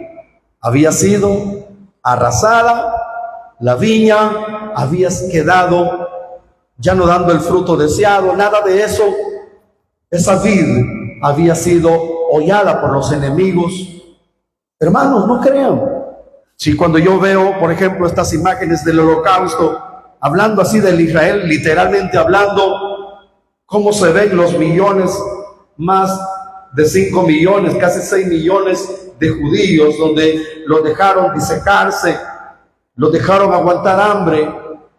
Speaker 1: había sido arrasada, la viña había quedado ya no dando el fruto deseado, nada de eso. Esa vid había sido hollada por los enemigos. Hermanos, no crean. Si cuando yo veo, por ejemplo, estas imágenes del holocausto, hablando así del Israel, literalmente hablando, cómo se ven los millones, más de 5 millones, casi 6 millones de judíos, donde los dejaron disecarse, los dejaron aguantar hambre,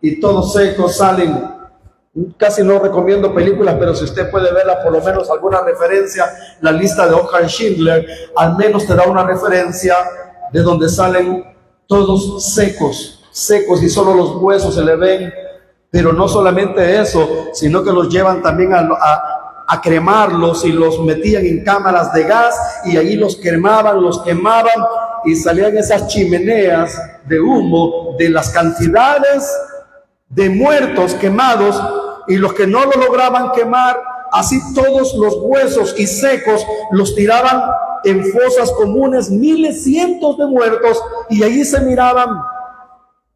Speaker 1: y todos secos salen. Casi no recomiendo películas, pero si usted puede verla, por lo menos alguna referencia, la lista de Oskar Schindler, al menos te da una referencia de donde salen todos secos, y solo los huesos se le ven. Pero no solamente eso, sino que los llevan también a cremarlos, y los metían en cámaras de gas, y allí los quemaban, y salían esas chimeneas de humo de las cantidades de muertos quemados, y los que no lo lograban quemar, así todos los huesos y secos los tiraban en fosas comunes, miles, cientos de muertos, y allí se miraban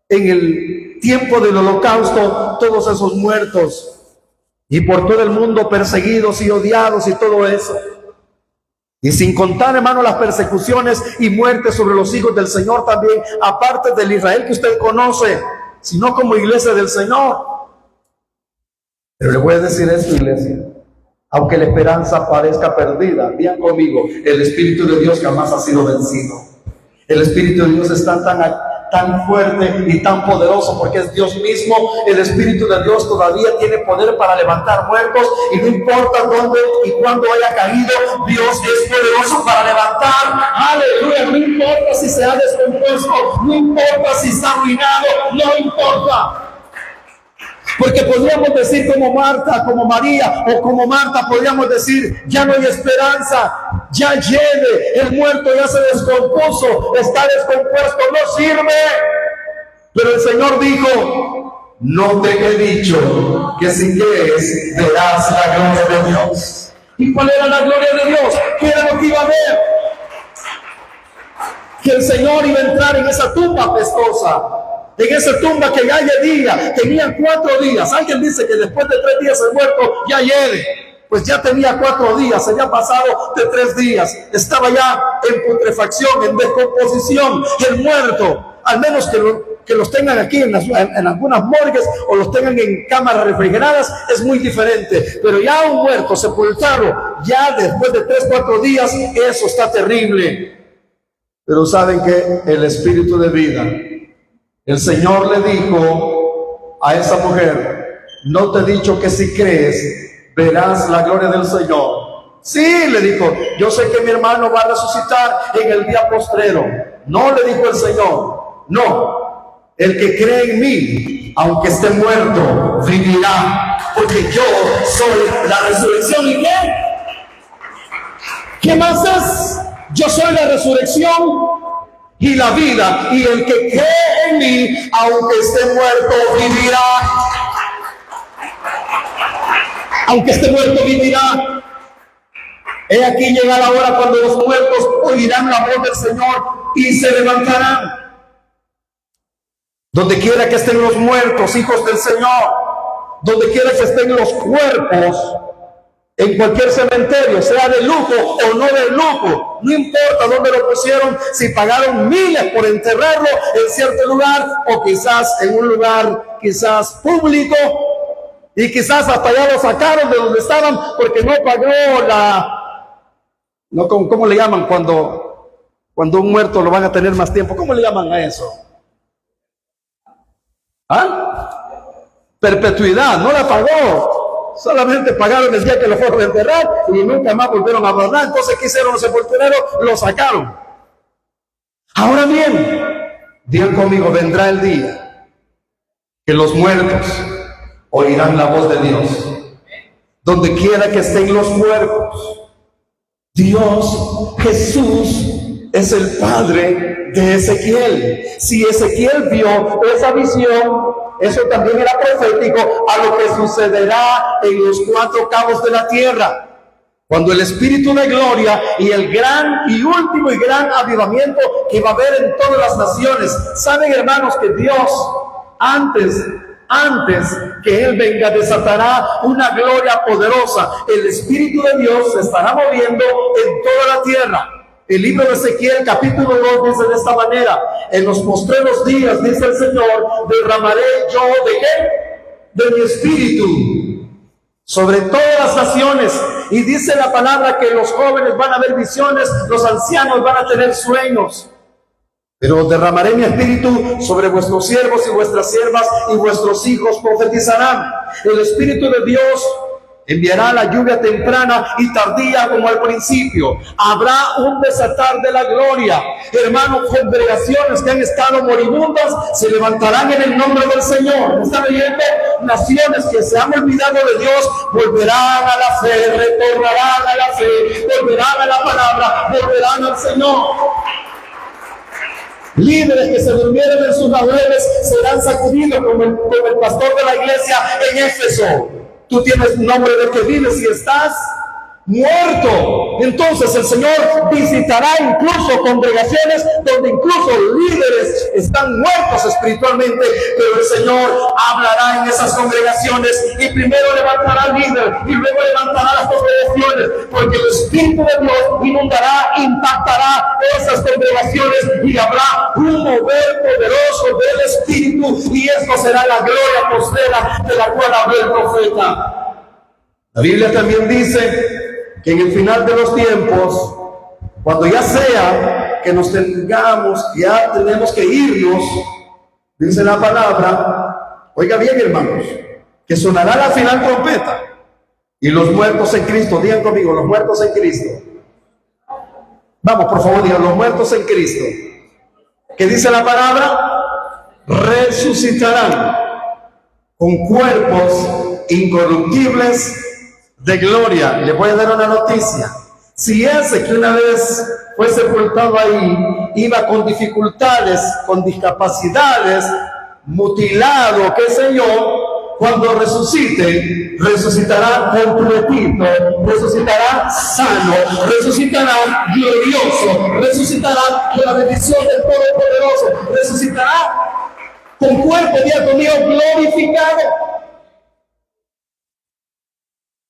Speaker 1: en el tiempo del holocausto todos esos muertos, y por todo el mundo perseguidos y odiados y todo eso. Y sin contar, hermano, las persecuciones y muertes sobre los hijos del Señor también, aparte del Israel que usted conoce, sino como iglesia del Señor. Pero le voy a decir esto, iglesia, aunque la esperanza parezca perdida, vean conmigo, el Espíritu de Dios jamás ha sido vencido. El Espíritu de Dios está tan fuerte y tan poderoso, porque es Dios mismo. El Espíritu de Dios todavía tiene poder para levantar muertos, y no importa dónde y cuándo haya caído, Dios es poderoso para levantar. Aleluya. No importa si se ha descompuesto, no importa si está arruinado, no importa. Porque podríamos decir como Marta, como María, o como Marta, podríamos decir, ya no hay esperanza, ya lleve, el muerto ya se descompuso, está descompuesto, no sirve. Pero el Señor dijo: no te he dicho que si crees verás la gloria de Dios. ¿Y cuál era la gloria de Dios? ¿Qué era lo que iba a ver? Que el Señor iba a entrar en esa tumba apestosa, en esa tumba que ya hedía, tenían 4 días. Alguien dice que después de 3 días el muerto ya hiede. Pues ya tenía 4 días, se había pasado de 3 días, estaba ya en putrefacción, en descomposición. Y el muerto, al menos que los tengan aquí en algunas morgues o los tengan en cámaras refrigeradas, es muy diferente. Pero ya un muerto sepultado, ya después de 3-4 días, eso está terrible. Pero saben que el espíritu de vida, el Señor le dijo a esa mujer: no te he dicho que si crees verás la gloria del Señor. Sí, le dijo, yo sé que mi hermano va a resucitar en el día postrero. No, le dijo el Señor, no, el que cree en mí, aunque esté muerto, vivirá, porque yo soy la resurrección. ¿Y qué? ¿Qué más es? Yo soy la resurrección y la vida, y el que cree en mí, aunque esté muerto, vivirá. Aunque esté muerto, vivirá. He aquí llega la hora cuando los muertos oirán la voz del Señor y se levantarán. Donde quiera que estén los muertos, hijos del Señor, donde quiera que estén los cuerpos, en cualquier cementerio, sea de lujo o no de lujo, no importa dónde lo pusieron, si pagaron miles por enterrarlo en cierto lugar o quizás en un lugar quizás público, y quizás hasta ya lo sacaron de donde estaban porque no pagó ¿cómo le llaman cuando un muerto lo van a tener más tiempo? ¿Cómo le llaman a eso? Perpetuidad, no la pagó. Solamente pagaron el día que lo fueron a enterrar y nunca más volvieron a adornar. Entonces, ¿qué hicieron los sepultureros? Lo sacaron. Ahora bien, digan conmigo, vendrá el día que los muertos oirán la voz de Dios. Donde quiera que estén los muertos, Dios, Jesús, es el padre de Ezequiel. Si Ezequiel vio esa visión, eso también era profético a lo que sucederá en los 4 cabos de la tierra, cuando el Espíritu de gloria y el gran y último y gran avivamiento que va a haber en todas las naciones. Saben, hermanos, que Dios antes que Él venga, desatará una gloria poderosa. El Espíritu de Dios se estará moviendo en toda la tierra. El libro de Ezequiel, capítulo 2, dice de esta manera: en los postreros días, dice el Señor, derramaré yo ¿de qué? De mi espíritu sobre todas las naciones. Y dice la palabra que los jóvenes van a ver visiones, los ancianos van a tener sueños. Pero derramaré mi espíritu sobre vuestros siervos y vuestras siervas, y vuestros hijos profetizarán. El Espíritu de Dios enviará la lluvia temprana y tardía como al principio. Habrá un desatar de la gloria. Hermanos, congregaciones que han estado moribundas se levantarán en el nombre del Señor. ¿Me están leyendo? Naciones que se han olvidado de Dios volverán a la fe, retornarán a la fe, volverán a la palabra, volverán al Señor. Líderes que se durmieron en sus laureles serán sacudidos como el pastor de la iglesia en Éfeso. Tú tienes nombre de que vives y estás muerto. Entonces el Señor visitará incluso congregaciones donde incluso líderes están muertos espiritualmente, pero el Señor hablará en esas congregaciones y primero levantará al líder y luego levantará las congregaciones, porque el Espíritu de Dios inundará, impactará esas congregaciones y habrá un mover poderoso del Espíritu, y esto será la gloria postrera de la cual habló el profeta. La Biblia también dice que en el final de los tiempos, cuando ya sea que nos tengamos, ya tenemos que irnos, dice la palabra, oiga bien, hermanos, que sonará la final trompeta y los muertos en Cristo, digan conmigo, los muertos en Cristo. Vamos, por favor, digan, los muertos en Cristo. ¿Qué dice la palabra? Resucitarán con cuerpos incorruptibles de gloria. Le voy a dar una noticia: Si ese que una vez fue sepultado ahí iba con dificultades, con discapacidades, mutilado, qué sé yo, cuando resucite, resucitará completito, resucitará sano, resucitará glorioso, resucitará con la bendición del Todopoderoso, resucitará con cuerpo, Dios mío, glorificado.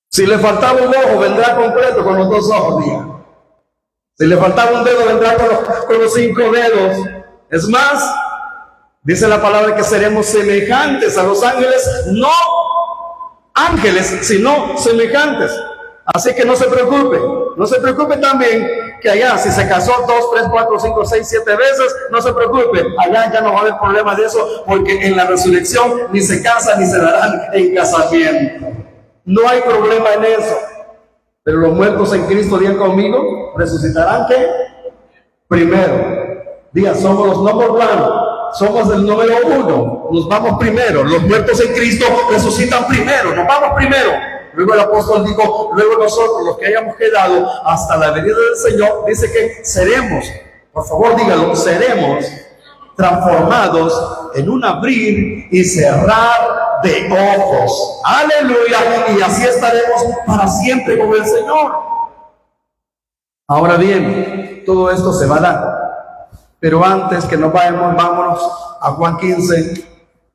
Speaker 1: Si le faltaba un ojo, vendrá completo con los 2 ojos, diga. Si le faltaba un dedo, vendrá con los 5 dedos. Es más, dice la palabra que seremos semejantes a los ángeles, no ángeles, sino semejantes. Así que no se preocupe también que allá, si se casó 2, 3, 4, 5, 6, 7 veces, no se preocupe, allá ya no va a haber problema de eso, porque en la resurrección ni se casan ni se darán en casamiento. No hay problema en eso. Pero los muertos en Cristo, digan conmigo, resucitarán ¿qué? Primero. Digan, somos los number one, somos el número 1, nos vamos primero. Los muertos en Cristo resucitan primero, nos vamos primero. Luego el apóstol dijo, luego nosotros, los que hayamos quedado hasta la venida del Señor, dice que seremos, por favor dígalo, seremos transformados en un abrir y cerrar de ojos. Aleluya. Y así estaremos para siempre con el Señor. Ahora bien, todo esto se va a dar. Pero antes que nos vayamos, vámonos a Juan 15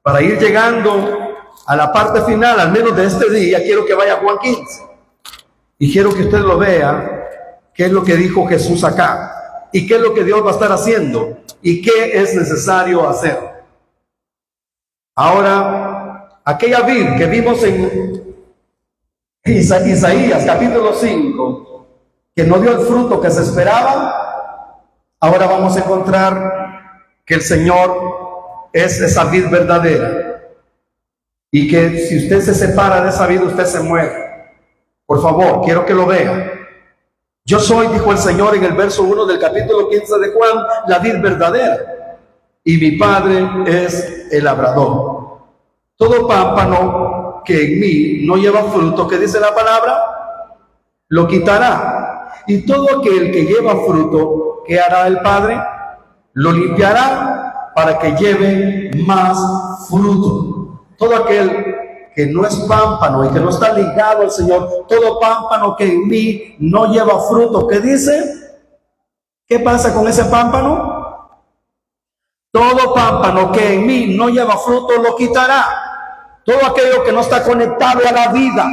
Speaker 1: para ir llegando a la parte final, al menos de este día. Quiero que vaya a Juan 15 y quiero que usted lo vea, qué es lo que dijo Jesús acá y qué es lo que Dios va a estar haciendo y qué es necesario hacer. Ahora, aquella vid que vimos en Isaías capítulo 5, que no dio el fruto que se esperaba, ahora vamos a encontrar que el Señor es esa vid verdadera y que si usted se separa de esa vid, usted se muere. Por favor, quiero que lo vea. Yo soy, dijo el Señor en el verso 1 del capítulo 15 de Juan, la vid verdadera, y mi Padre es el labrador. Todo pámpano que en mí no lleva fruto, ¿qué dice la palabra? Lo quitará. Y todo aquel que lleva fruto, ¿qué hará el Padre? Lo limpiará para que lleve más fruto. Todo aquel que no es pámpano y que no está ligado al Señor, todo pámpano que en mí no lleva fruto, ¿qué dice? ¿Qué pasa con ese pámpano? Todo pámpano que en mí no lleva fruto lo quitará. Todo aquello que no está conectado a la vida,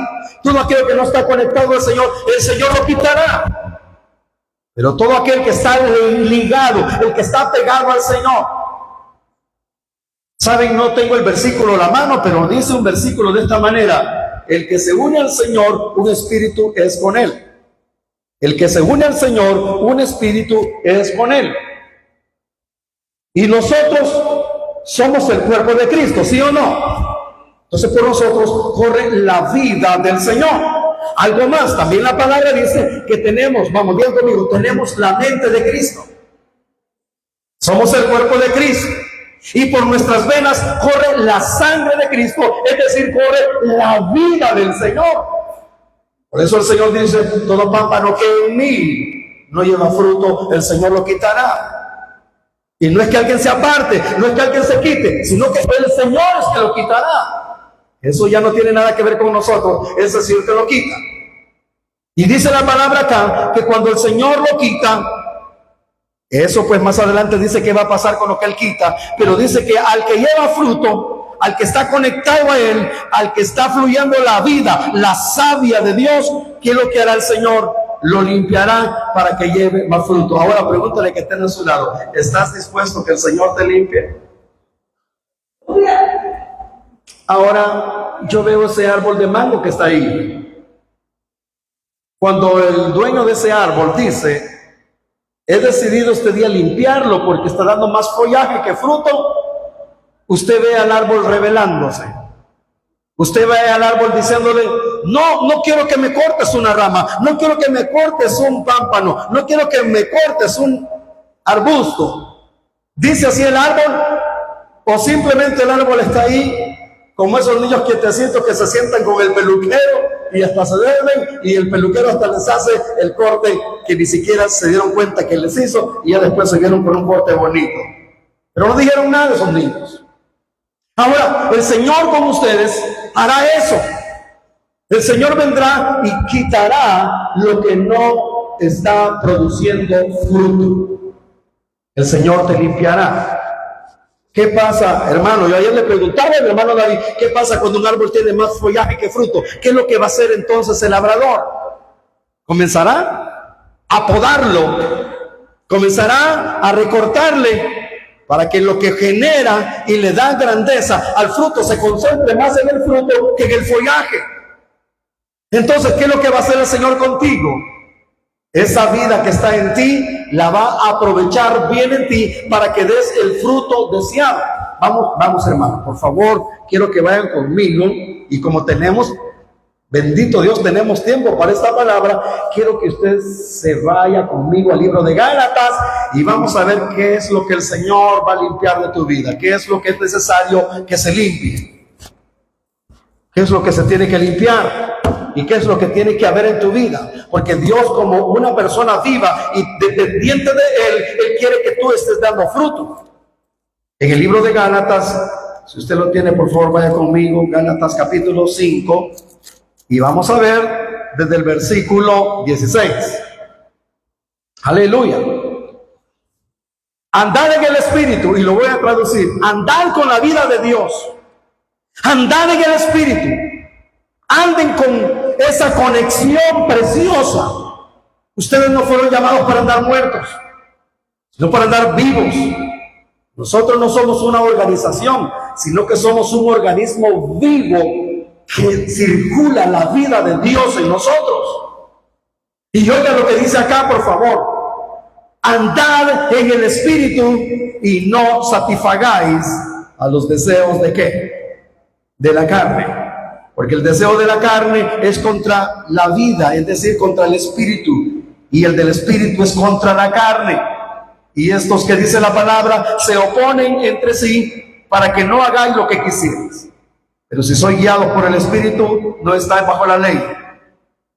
Speaker 1: todo aquello que no está conectado al Señor, el Señor lo quitará. Pero todo aquel que está ligado, el que está pegado al Señor. Saben, no tengo el versículo a la mano, pero dice un versículo de esta manera: el que se une al Señor, un espíritu es con él. El que se une al Señor, un espíritu es con él. Y nosotros somos el cuerpo de Cristo, ¿sí o no? Entonces por nosotros corre la vida del Señor. Algo más, también la palabra dice que tenemos, vamos bien conmigo, tenemos la mente de Cristo. Somos el cuerpo de Cristo. Y por nuestras venas corre la sangre de Cristo, es decir, corre la vida del Señor. Por eso el Señor dice: todo pámpano que en mí no lleva fruto, el Señor lo quitará. Y no es que alguien se aparte, no es que alguien se quite, sino que el Señor es que lo quitará. Eso ya no tiene nada que ver con nosotros, es decir, que lo quita. Y dice la palabra acá que cuando el Señor lo quita, eso pues más adelante dice que va a pasar con lo que Él quita, pero dice que al que lleva fruto, al que está conectado a Él, al que está fluyendo la vida, la savia de Dios, ¿qué es lo que hará el Señor? Lo limpiará para que lleve más fruto. Ahora pregúntale que esté a su lado: ¿estás dispuesto que el Señor te limpie? Ahora yo veo ese árbol de mango que está ahí. Cuando el dueño de ese árbol dice: he decidido este día limpiarlo porque está dando más follaje que fruto, usted ve al árbol rebelándose. Usted ve al árbol diciéndole: no quiero que me cortes una rama, no quiero que me cortes un pámpano, no quiero que me cortes un arbusto. ¿Dice así el árbol? ¿O simplemente el árbol está ahí Como esos niños quietecitos que se sientan con el peluquero y hasta se duermen, y el peluquero hasta les hace el corte que ni siquiera se dieron cuenta que les hizo, y ya después se vieron con un corte bonito. Pero no dijeron nada de esos niños. Ahora, el Señor con ustedes hará eso. El Señor vendrá y quitará lo que no está produciendo fruto. El Señor te limpiará. ¿Qué pasa, hermano? Yo ayer le preguntaba a mi hermano David, ¿qué pasa cuando un árbol tiene más follaje que fruto? ¿Qué es lo que va a hacer entonces el labrador? Comenzará a podarlo, comenzará a recortarle para que lo que genera y le da grandeza al fruto se concentre más en el fruto que en el follaje. Entonces, ¿qué es lo que va a hacer el Señor contigo? Esa vida que está en ti la va a aprovechar bien en ti para que des el fruto deseado. Vamos hermanos, por favor, quiero que vayan conmigo, y como tenemos, bendito Dios, tenemos tiempo para esta palabra, quiero que usted se vaya conmigo al libro de Gálatas y vamos a ver qué es lo que el Señor va a limpiar de tu vida, qué es lo que es necesario que se limpie, qué es lo que se tiene que limpiar. ¿Y qué es lo que tiene que haber en tu vida? Porque Dios, como una persona viva y dependiente de Él quiere que tú estés dando fruto. En el libro de Gálatas, si usted lo tiene, por favor, vaya conmigo, Gálatas capítulo 5, y vamos a ver desde el versículo 16. Aleluya. Andar en el Espíritu, y lo voy a traducir, andar con la vida de Dios. Andar en el Espíritu. Anden con esa conexión preciosa. Ustedes no fueron llamados para andar muertos, sino para andar vivos. Nosotros no somos una organización, sino que somos un organismo vivo que circula la vida de Dios en nosotros. Y oigan lo que dice acá, por favor. Andad en el Espíritu y no satisfagáis a los deseos de ¿qué? De la carne. Porque el deseo de la carne es contra la vida, es decir, contra el Espíritu. Y el del Espíritu es contra la carne. Y estos que dice la palabra se oponen entre sí para que no hagáis lo que quisierais. Pero si sois guiados por el Espíritu, no estáis bajo la ley.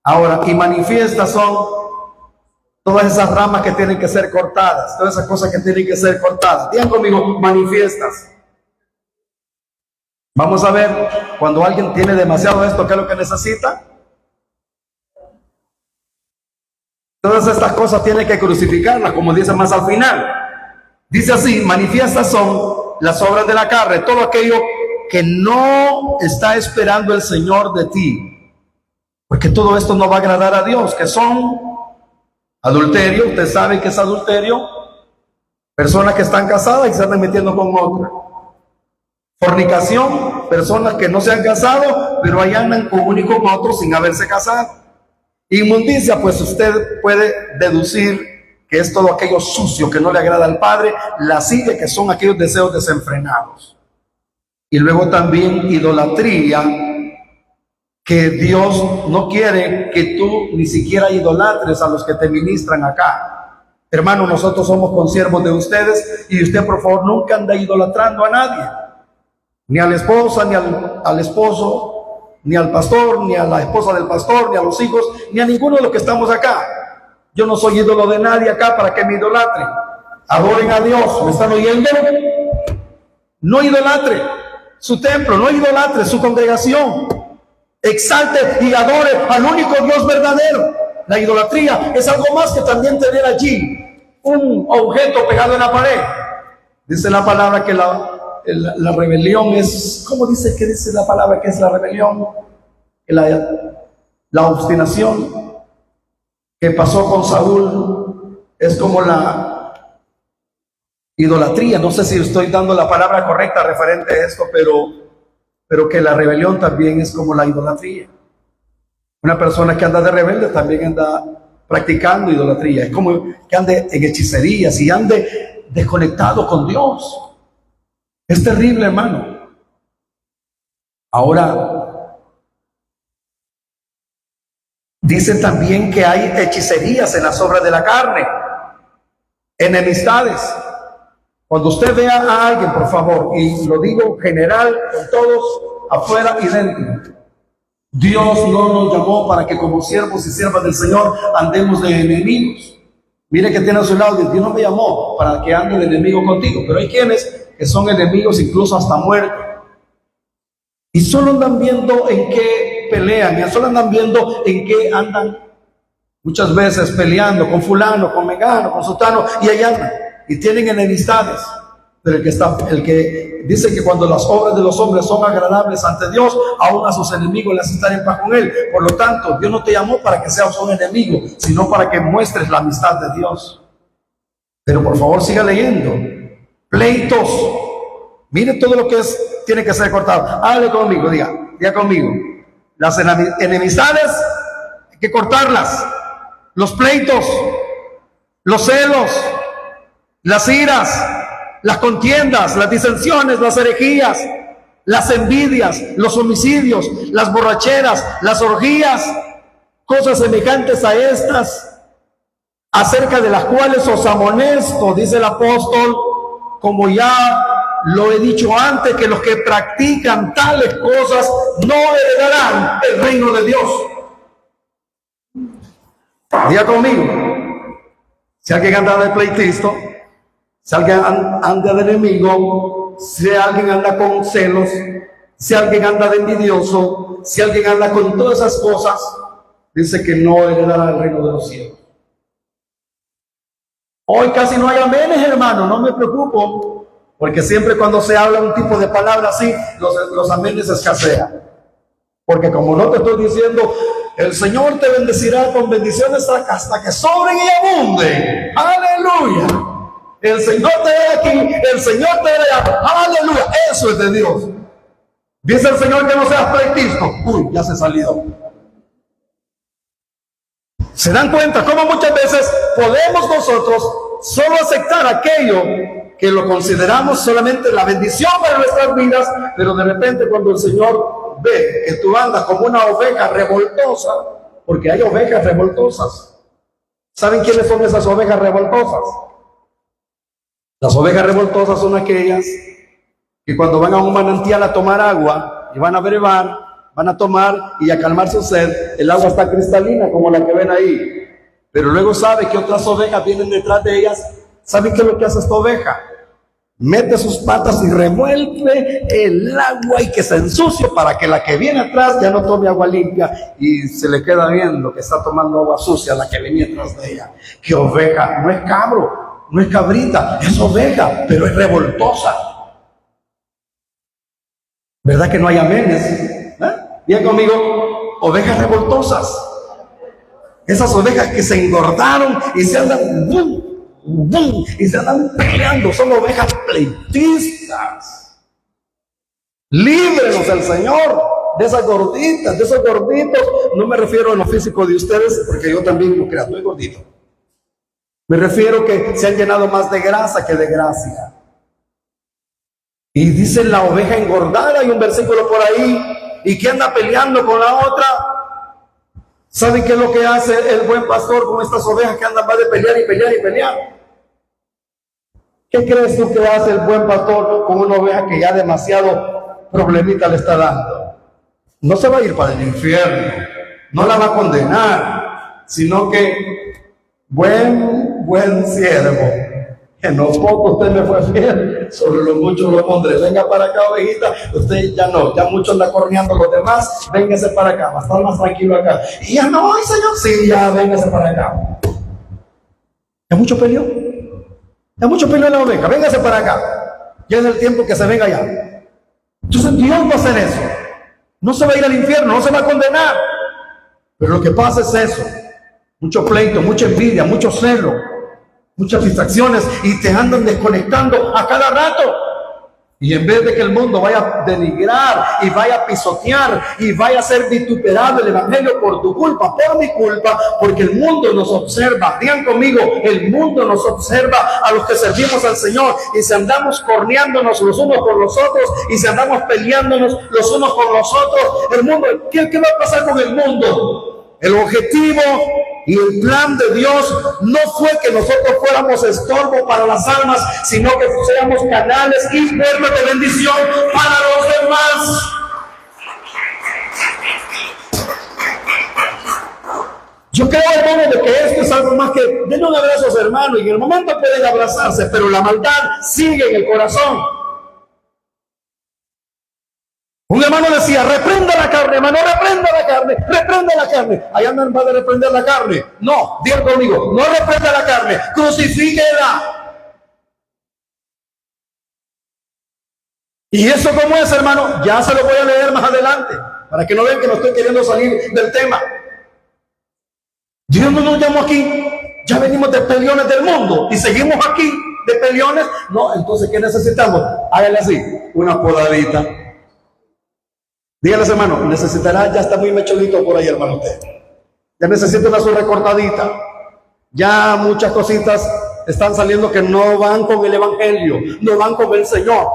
Speaker 1: Ahora, y manifiestas son todas esas ramas que tienen que ser cortadas, todas esas cosas que tienen que ser cortadas. Digan conmigo, manifiestas. Vamos a ver, cuando alguien tiene demasiado de esto, ¿qué es lo que necesita? Todas estas cosas tiene que crucificarlas, como dice más al final. Dice así, manifiestas son las obras de la carne, todo aquello que no está esperando el Señor de ti. Porque todo esto no va a agradar a Dios, que son adulterio, usted sabe que es adulterio, personas que están casadas y se están metiendo con otra. Fornicación, personas que no se han casado, pero ahí andan con uno y con otro sin haberse casado. Inmundicia, pues usted puede deducir que es todo aquello sucio que no le agrada al Padre. Lascivia, que son aquellos deseos desenfrenados. Y luego también idolatría, que Dios no quiere que tú ni siquiera idolatres a los que te ministran acá. Hermano, nosotros somos consiervos de ustedes y usted, por favor, nunca anda idolatrando a nadie. Ni a la esposa, ni al esposo, ni al pastor, ni a la esposa del pastor, ni a los hijos, ni a ninguno de los que estamos acá. Yo no soy ídolo de nadie acá para que me idolatren. Adoren a Dios. ¿Me están oyendo? No idolatre su templo, no idolatre su congregación. Exalte y adore al único Dios verdadero. La idolatría es algo más que también tener allí un objeto pegado en la pared. Dice la palabra que la rebelión es, ¿cómo dice que dice la palabra que es la rebelión? La obstinación que pasó con Saúl es como la idolatría. No sé si estoy dando la palabra correcta referente a esto, pero que la rebelión también es como la idolatría. Una persona que anda de rebelde también anda practicando idolatría. Es como que ande en hechicerías y ande desconectado con Dios. Es terrible, hermano. Ahora, dice también que hay hechicerías en las obras de la carne, enemistades. Cuando usted vea a alguien, por favor, y lo digo general con todos, afuera y dentro. Dios no nos llamó para que como siervos y siervas del Señor andemos de enemigos. Mire que tiene a su lado, Dios no me llamó para que ande de enemigo contigo, pero hay quienes que son enemigos incluso hasta muerte. Y solo andan viendo en qué pelean, y solo andan viendo en qué andan. Muchas veces peleando con fulano, con mengano, con sutano, y ahí andan. Y tienen enemistades. Pero el que dice que cuando las obras de los hombres son agradables ante Dios, aún a sus enemigos les estar en paz con Él. Por lo tanto, Dios no te llamó para que seas un enemigo, sino para que muestres la amistad de Dios. Pero por favor siga leyendo. Pleitos. Mire todo lo que tiene que ser cortado. Hable conmigo, diga conmigo. Las enemistades hay que cortarlas. Los pleitos, los celos, las iras, las contiendas, las disensiones, las herejías, las envidias, los homicidios, las borracheras, las orgías, cosas semejantes a estas, acerca de las cuales os amonesto, dice el apóstol, como ya lo he dicho antes, que los que practican tales cosas no heredarán el reino de Dios. Diga conmigo, si alguien anda de pleitisto, si alguien anda de enemigo, si alguien anda con celos, si alguien anda de envidioso, si alguien anda con todas esas cosas, dice que no heredará el reino de los cielos. Hoy casi no hay amenes, hermano, no me preocupo, porque siempre cuando se habla un tipo de palabra así, los amenes escasean. Porque como no te estoy diciendo, el Señor te bendecirá con bendiciones hasta que sobren y abunden. ¡Aleluya! El Señor te dé aquí, el Señor te dé allá. ¡Aleluya! Eso es de Dios. Dice el Señor que no seas pleitisto. Uy, ya se salió. ¿Se dan cuenta cómo muchas veces podemos nosotros solo aceptar aquello que lo consideramos solamente la bendición para nuestras vidas, pero de repente cuando el Señor ve que tú andas como una oveja revoltosa, porque hay ovejas revoltosas? ¿Saben quiénes son esas ovejas revoltosas? Las ovejas revoltosas son aquellas que cuando van a un manantial a tomar agua y van a brevar, van a tomar y a calmar su sed, el agua está cristalina como la que ven ahí, pero luego sabe que otras ovejas vienen detrás de ellas. ¿Saben qué es lo que hace esta oveja? Mete sus patas y revuelve el agua y que se ensucie para que la que viene atrás ya no tome agua limpia y se le queda viendo que está tomando agua sucia la que venía atrás de ella. ¿Qué oveja? No es cabro, no es cabrita, es oveja, pero es revoltosa. ¿Verdad que no hay amenes? Digan conmigo, ovejas revoltosas. Esas ovejas que se engordaron y se andan y se andan peleando, son ovejas pleitistas. Líbrenos el Señor de esas gorditas, de esos gorditos. No me refiero a lo físico de ustedes, porque yo también lo creo, estoy gordito. Me refiero que se han llenado más de grasa que de gracia. Y dice la oveja engordada, hay un versículo por ahí, y que anda peleando con la otra. ¿Saben qué es lo que hace el buen pastor con estas ovejas que andan más de pelear y pelear y pelear? ¿Qué crees tú que hace el buen pastor con una oveja que ya demasiado problemita le está dando? No se va a ir para el infierno, no la va a condenar, sino que buen siervo, en lo poco usted me fue fiel, sobre lo mucho lo pondré. Venga para acá, ovejita. Usted ya no, ya mucho anda corneando los demás. Véngase para acá, va a estar más tranquilo acá. Y ya no, ay Señor, sí, ya véngase para acá. ¿Ya mucho peleó? ¿Ya mucho peleó la oveja? Véngase para acá. Ya es el tiempo que se venga ya. Entonces Dios va a hacer eso. No se va a ir al infierno, no se va a condenar. Pero lo que pasa es eso. Mucho pleito, mucha envidia, mucho celo, muchas distracciones, y te andan desconectando a cada rato. Y en vez de que el mundo vaya a denigrar y vaya a pisotear y vaya a ser vituperado el evangelio por tu culpa, por mi culpa, porque el mundo nos observa. Digan conmigo, el mundo nos observa a los que servimos al Señor, y si andamos corneándonos los unos con los otros, y si andamos peleándonos los unos con los otros, el mundo, ¿qué va a pasar con el mundo? El objetivo y el plan de Dios no fue que nosotros fuéramos estorbo para las almas, sino que fuéramos canales y puertas de bendición para los demás. Yo creo, hermano, de que esto es algo más que denle un abrazo a su hermano, y en el momento pueden abrazarse, pero la maldad sigue en el corazón. Un hermano decía, reprenda la carne, hermano, reprenda la carne, reprenda la carne. Allá no va a reprender la carne. No, diga conmigo, no reprenda la carne, crucifíquela. ¿Y eso cómo es, hermano? Ya se lo voy a leer más adelante, para que no vean que no estoy queriendo salir del tema. Dios no nos llamó aquí, ya venimos de peleones del mundo y seguimos aquí de peleones. No, entonces, ¿qué necesitamos? Hágale así, una podadita. Dígale, hermano, necesitará, ya está muy mechonito por ahí, hermano, usted. Ya necesita una su recortadita. Ya muchas cositas están saliendo que no van con el evangelio, no van con el Señor.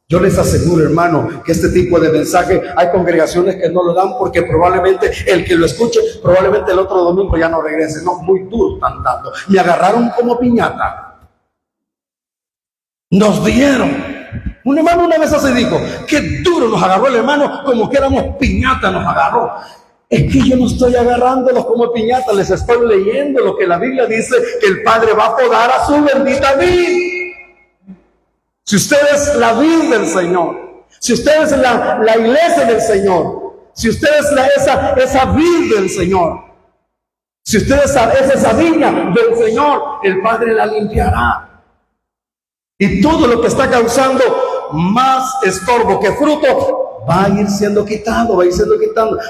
Speaker 1: Yo les aseguro, hermano, que este tipo de mensaje hay congregaciones que no lo dan porque probablemente el que lo escuche, probablemente el otro domingo ya no regrese. No, muy duro están dando. Me agarraron como piñata. Nos dieron. Un hermano una vez así dijo, qué duro nos agarró el hermano, como que éramos piñata nos agarró. Es que yo no estoy agarrándolos como piñata, les estoy leyendo lo que la Biblia dice, que el Padre va a podar a su bendita vid. Si usted es la vid del Señor, si usted es la iglesia del Señor, si usted es esa vid del Señor, si usted es esa viña del Señor, el Padre la limpiará. Y todo lo que está causando más estorbo que fruto va a ir siendo quitado,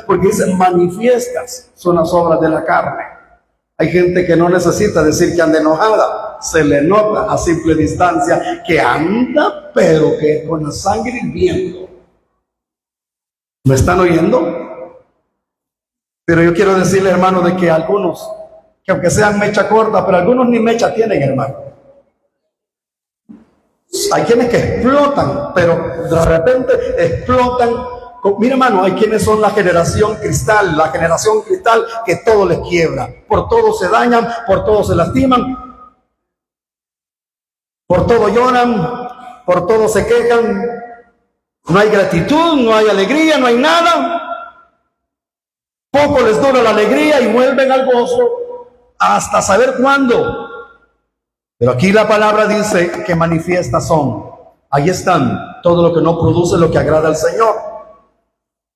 Speaker 1: porque dice, manifiestas son las obras de la carne. Hay gente que no necesita decir que anda enojada, se le nota a simple distancia que anda, pero que con la sangre hirviendo. ¿Me están oyendo? Pero yo quiero decirle, hermano, de que algunos, que aunque sean mecha corta, pero algunos ni mecha tienen, hermano. Hay quienes que explotan, pero de repente explotan. Mira, hermano, hay quienes son la generación cristal que todo les quiebra, por todo se dañan, por todo se lastiman, por todo lloran, por todo se quejan. No hay gratitud, no hay alegría, no hay nada. Poco les dura la alegría y vuelven al gozo hasta saber cuándo. Pero aquí la palabra dice que manifiestas son. Ahí están, todo lo que no produce lo que agrada al Señor.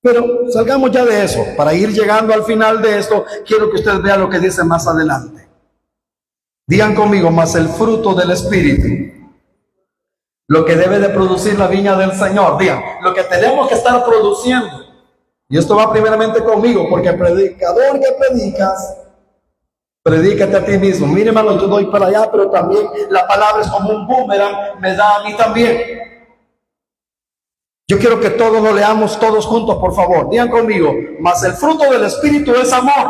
Speaker 1: Pero salgamos ya de eso. Para ir llegando al final de esto, quiero que ustedes vean lo que dice más adelante. Digan conmigo, más el fruto del Espíritu. Lo que debe de producir la viña del Señor. Digan, lo que tenemos que estar produciendo. Y esto va primeramente conmigo, porque el predicador que predicas, predícate a ti mismo. Mire, hermano, yo doy para allá, pero también la palabra es como un boomerang, me da a mí también. Yo quiero que todos lo leamos todos juntos, por favor. Digan conmigo, mas el fruto del Espíritu es amor,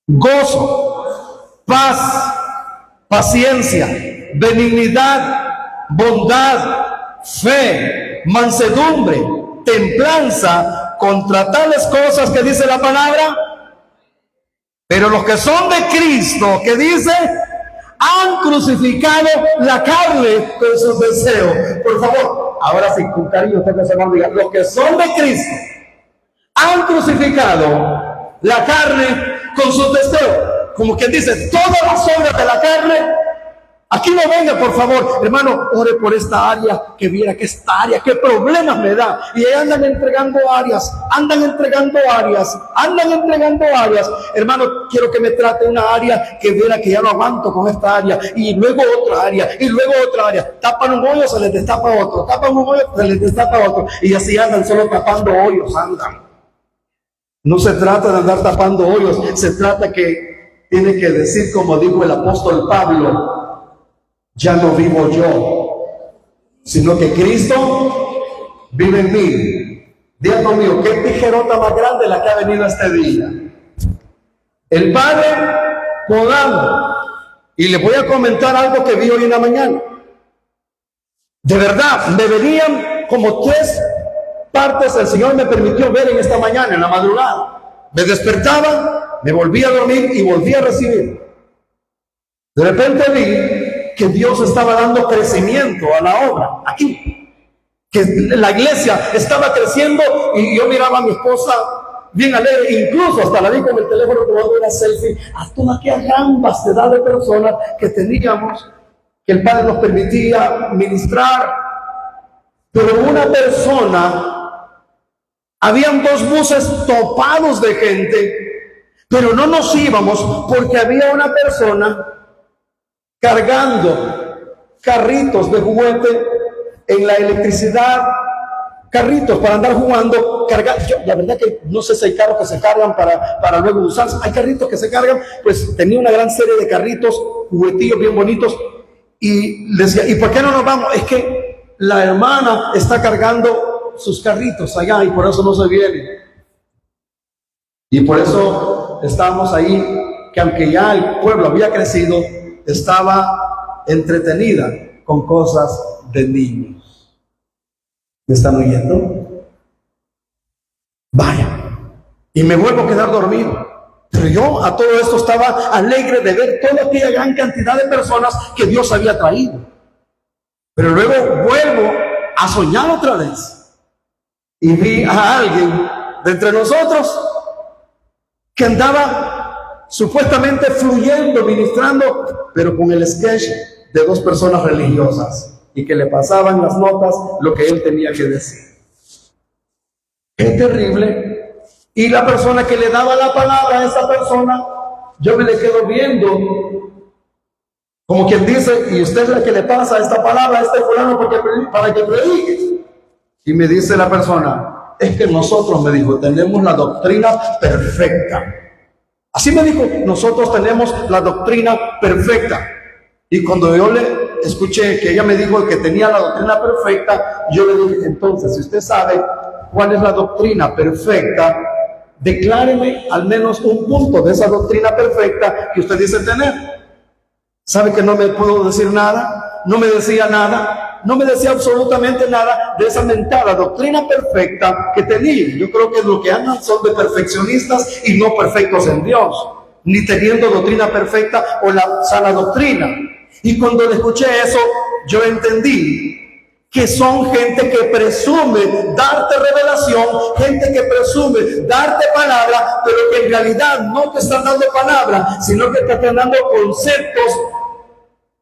Speaker 1: gozo, paz, paciencia, benignidad, bondad, fe, mansedumbre, templanza. Contra tales cosas que dice la palabra. Pero los que son de Cristo, que dice, han crucificado la carne con sus deseos. Por favor, ahora sí, con cariño, usted que se va a olvidar. Los que son de Cristo, han crucificado la carne con sus deseos. Como quien dice, todas las obras de la carne. Aquí no venga, por favor, hermano, ore por esta área, que viera que esta área, qué problemas me da. Y ahí andan entregando áreas. Hermano, quiero que me trate una área que viera que ya no aguanto con esta área. Y luego otra área, Tapan un hoyo, se les destapa otro. Tapan un hoyo, se les destapa otro. Y así andan, solo tapando hoyos, andan. No se trata de andar tapando hoyos, se trata que tiene que decir, como dijo el apóstol Pablo, ya no vivo yo, sino que Cristo vive en mí. Dios mío, qué tijerota más grande la que ha venido este día. El Padre podando. Y le voy a comentar algo que vi hoy en la mañana. De verdad, me venían como 3 partes el Señor me permitió ver en esta mañana, en la madrugada. Me despertaba, me volvía a dormir y volvía a recibir. De repente vi que Dios estaba dando crecimiento a la obra, aquí, que la iglesia estaba creciendo, y yo miraba a mi esposa bien alegre, incluso hasta la vi con el teléfono tomando una selfie a toda aquella gran vastedad de personas que teníamos, que el Padre nos permitía ministrar. Pero una persona, habían 2 buses topados de gente, pero no nos íbamos porque había una persona cargando carritos de juguete en la electricidad, carritos para andar jugando, la verdad que no sé si hay carros que se cargan para luego usarse, hay carritos que se cargan, pues tenía una gran serie de carritos, juguetillos bien bonitos, y le decía, ¿y por qué no nos vamos? Es que la hermana está cargando sus carritos allá y por eso no se viene. Y por eso estábamos ahí, que aunque ya el pueblo había crecido, estaba entretenida con cosas de niños. ¿Me están oyendo? Vaya. Y me vuelvo a quedar dormido. Pero yo a todo esto estaba alegre de ver toda aquella gran cantidad de personas que Dios había traído. Pero luego vuelvo a soñar otra vez. Y vi a alguien de entre nosotros que andaba supuestamente fluyendo, ministrando, pero con el sketch de 2 personas religiosas y que le pasaban las notas lo que él tenía que decir. ¡Qué terrible! Y la persona que le daba la palabra a esa persona, yo me le quedo viendo como quien dice, y usted es la que le pasa esta palabra a este fulano para que predique. Y me dice la persona, es que nosotros, me dijo, tenemos la doctrina perfecta. Así me dijo, nosotros tenemos la doctrina perfecta. Y cuando yo le escuché que ella me dijo que tenía la doctrina perfecta, yo le dije, entonces, si usted sabe cuál es la doctrina perfecta, decláreme al menos un punto de esa doctrina perfecta que usted dice tener. ¿Sabe que no me puedo decir nada? No me decía nada, no me decía absolutamente nada de esa mentada doctrina perfecta que tenía. Yo creo que lo que andan son de perfeccionistas y no perfectos en Dios, ni teniendo doctrina perfecta o la sana doctrina. Y cuando le escuché eso, yo entendí que son gente que presume darte revelación, gente que presume darte palabra, pero que en realidad no te están dando palabra, sino que te están dando conceptos,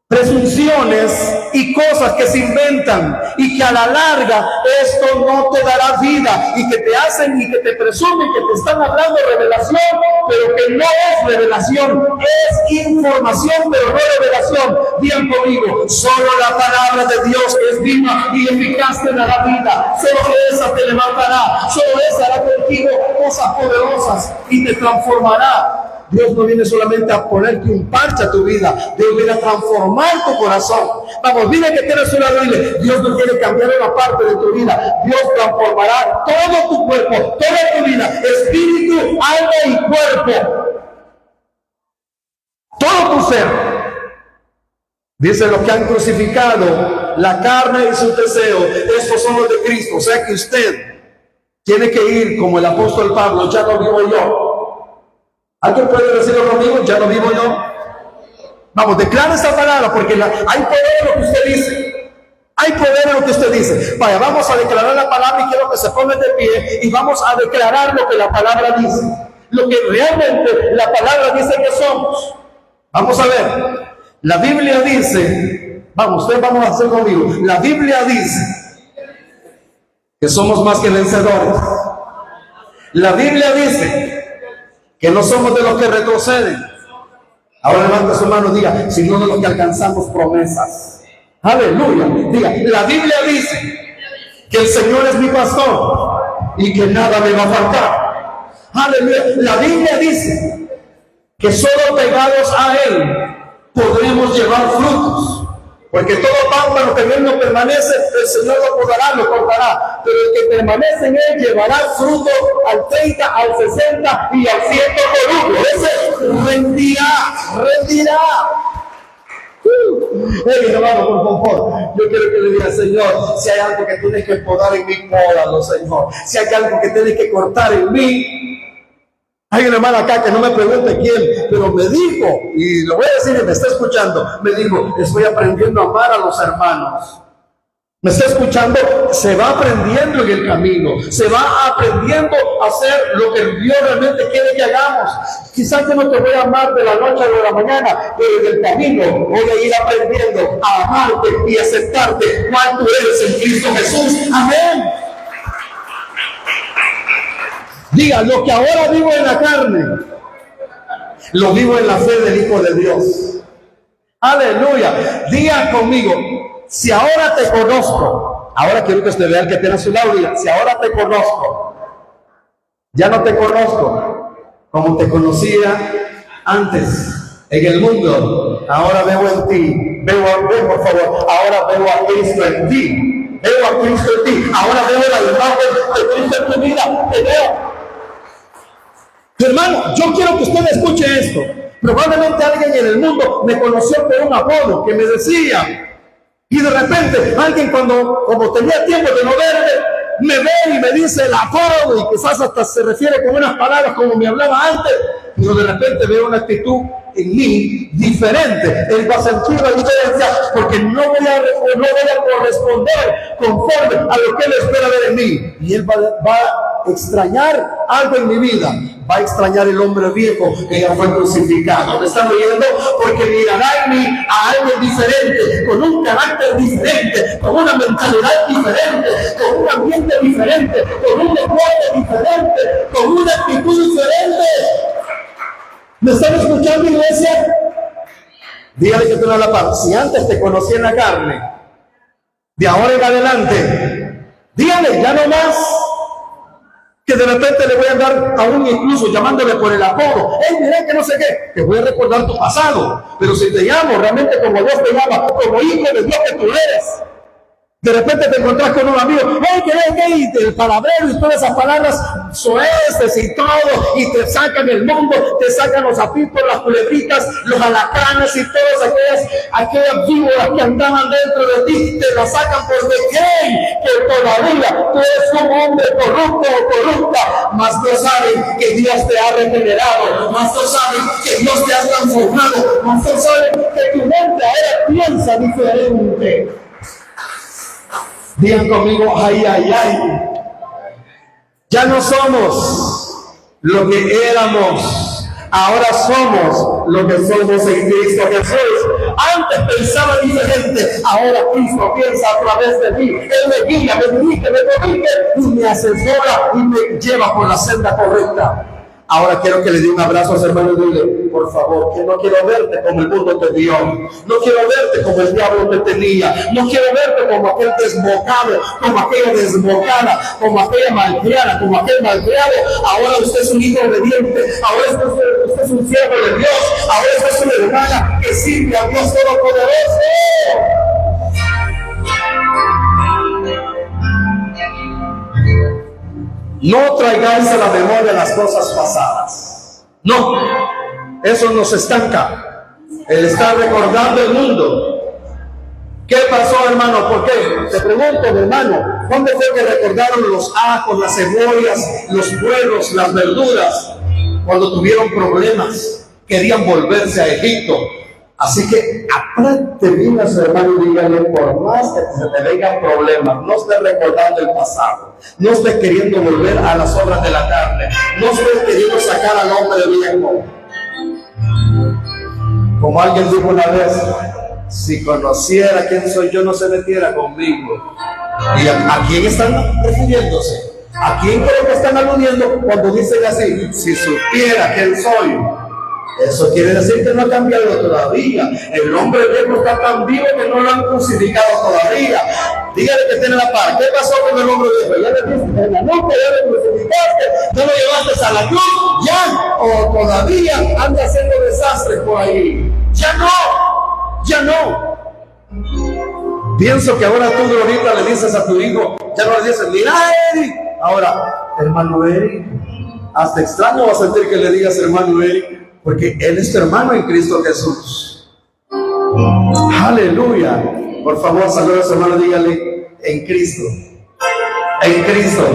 Speaker 1: presunciones y cosas que se inventan y que a la larga esto no te dará vida y que te hacen y que te presumen que te están hablando de revelación, pero que no es revelación, es información, pero no revelación. Bien conmigo, solo la palabra de Dios que es viva y eficaz te dará vida, solo esa te levantará, solo esa hará contigo cosas poderosas y te transformará. Dios no viene solamente a ponerte un parche a tu vida, Dios viene a transformar tu corazón. Vamos, dile que tienes una Biblia, Dios no quiere cambiar una parte de tu vida, Dios transformará todo tu cuerpo, toda tu vida, espíritu, alma y cuerpo, todo tu ser. Dice, los que han crucificado la carne y sus deseos, estos son los de Cristo. O sea que usted tiene que ir como el apóstol Pablo, ya no vivo yo. ¿Alguien puede decirlo conmigo? Ya lo vivo yo. Vamos, declara esa palabra porque hay poder en lo que usted dice. Hay poder en lo que usted dice. Vaya, vamos a declarar la palabra y quiero que se pongan de pie y vamos a declarar lo que la palabra dice. Lo que realmente la palabra dice que somos. Vamos a ver. La Biblia dice, vamos, ustedes vamos a hacer conmigo. La Biblia dice que somos más que vencedores. La Biblia dice que no somos de los que retroceden. Ahora levanta su mano y diga, sino de los que alcanzamos promesas. Aleluya. Diga, la Biblia dice que el Señor es mi pastor y que nada me va a faltar. Aleluya. La Biblia dice que solo pegados a Él podremos llevar frutos. Porque todo pámpano que en Él no permanece, el Señor lo podará, lo cortará. Pero el que permanece en Él llevará fruto al 30, al 60 y al 100 por uno. Ese rendirá. Hermano, por favor, yo quiero que le diga, Señor, si hay algo que tienes que podar en mí, pódalo, Señor. Si hay algo que tienes que cortar en mí. Hay una hermana acá que no me pregunte quién, pero me dijo, y lo voy a decir y me está escuchando, me dijo, estoy aprendiendo a amar a los hermanos. ¿Me está escuchando? Se va aprendiendo en el camino, se va aprendiendo a hacer lo que Dios realmente quiere que hagamos. Quizás yo no te voy a amar de la noche a la mañana, pero en el camino voy a ir aprendiendo a amarte y aceptarte cuál tú eres en Cristo Jesús. Amén. Diga, lo que ahora vivo en la carne, lo vivo en la fe del Hijo de Dios. Aleluya. Diga conmigo, si ahora te conozco, ahora quiero que usted vea el que tiene a su lado, diga, si ahora te conozco, ya no te conozco como te conocía antes en el mundo, ahora veo en ti, veo, por favor, ahora veo a Cristo en ti, veo a Cristo en ti, ahora veo la imagen de Cristo en tu vida, te veo. Hermano, yo quiero que usted escuche esto. Probablemente alguien en el mundo me conoció por un apodo que me decía, y de repente alguien como tenía tiempo de no verme, me ve y me dice el apodo, y quizás hasta se refiere con unas palabras como me hablaba antes, pero de repente veo una actitud en mí diferente. Él va a sentir la diferencia porque no voy a corresponder conforme a lo que él espera ver en mí, y él va a extrañar algo en mi vida. Va a extrañar el hombre viejo que ya fue crucificado. ¿Me están oyendo? Porque mirará en mí a alguien diferente, con un carácter diferente, con una mentalidad diferente, con un ambiente diferente, con un lenguaje diferente, con una actitud diferente. ¿Me están escuchando, iglesia? Dígale que tú a la par. Si antes te conocí en la carne, de ahora en adelante, dígale, ya no más. Que de repente le voy a andar aún incluso llamándole por el apodo. Mira que no sé qué, te voy a recordar tu pasado. Pero si te llamo realmente como Dios te llama, como hijo de Dios que tú eres, de repente te encontrás con un amigo, y el palabrero y todas esas palabras soeces y todo, y te sacan el mundo, te sacan los zapitos, las culebritas, los alacranes y todas aquellas víboras que andaban dentro de ti, te las sacan porque creen que todavía tú eres un hombre corrupto o corrupta, mas no saben que Dios te ha regenerado, mas no saben que Dios te ha transformado, mas no saben que tu mente ahora piensa diferente. Digan conmigo, ay, ay, ay. Ya no somos lo que éramos, ahora somos lo que somos en Cristo Jesús. Antes pensaba diferente, ahora Cristo piensa a través de mí. Él me guía, me dirige, me corrige y me asesora y me lleva por la senda correcta. Ahora quiero que le dé un abrazo a su hermano y dile, por favor, que no quiero verte como el mundo te dio, no quiero verte como el diablo te tenía, no quiero verte como aquel desbocado, como aquella desbocada, como aquella malcriada, como aquel malcriado. Ahora usted es un hijo obediente, ahora usted es un siervo de Dios, ahora usted es una hermana que sirve a Dios Todopoderoso. No traigáis a la memoria las cosas pasadas. No, eso nos estanca. El estar recordando el mundo. ¿Qué pasó, hermano? ¿Por qué? Te pregunto, hermano, ¿cuándo fue que recordaron los ajos, las cebollas, los puerros, las verduras? Cuando tuvieron problemas, querían volverse a Egipto. Así que aprende bien a su hermano y dígale, por más que se te vengan problemas, no estés recordando el pasado, no estés queriendo volver a las obras de la carne, no estés queriendo sacar al hombre viejo. Como alguien dijo una vez, si conociera quién soy yo, no se metiera conmigo. ¿Y a quién están refiriéndose? ¿A quién creo que están aludiendo cuando dicen así? Si supiera quién soy. Eso quiere decir que no ha cambiado todavía. El hombre viejo está tan vivo que no lo han crucificado todavía. Dígale que tiene la paz. ¿Qué pasó con el hombre viejo? Ya le diste en la nuca, ya le crucificaste, no lo llevaste a la cruz, ya, o todavía anda haciendo desastres por ahí. Ya no, ya no. Pienso que ahora tú, Glorita, le dices a tu hijo, ya no le dices, mira, Eric. Ahora, hermano Eric, hasta extraño va a sentir que le digas hermano Eric, porque él es tu hermano en Cristo Jesús. Aleluya. Por favor, saludos a su hermano, dígale, en Cristo. En Cristo.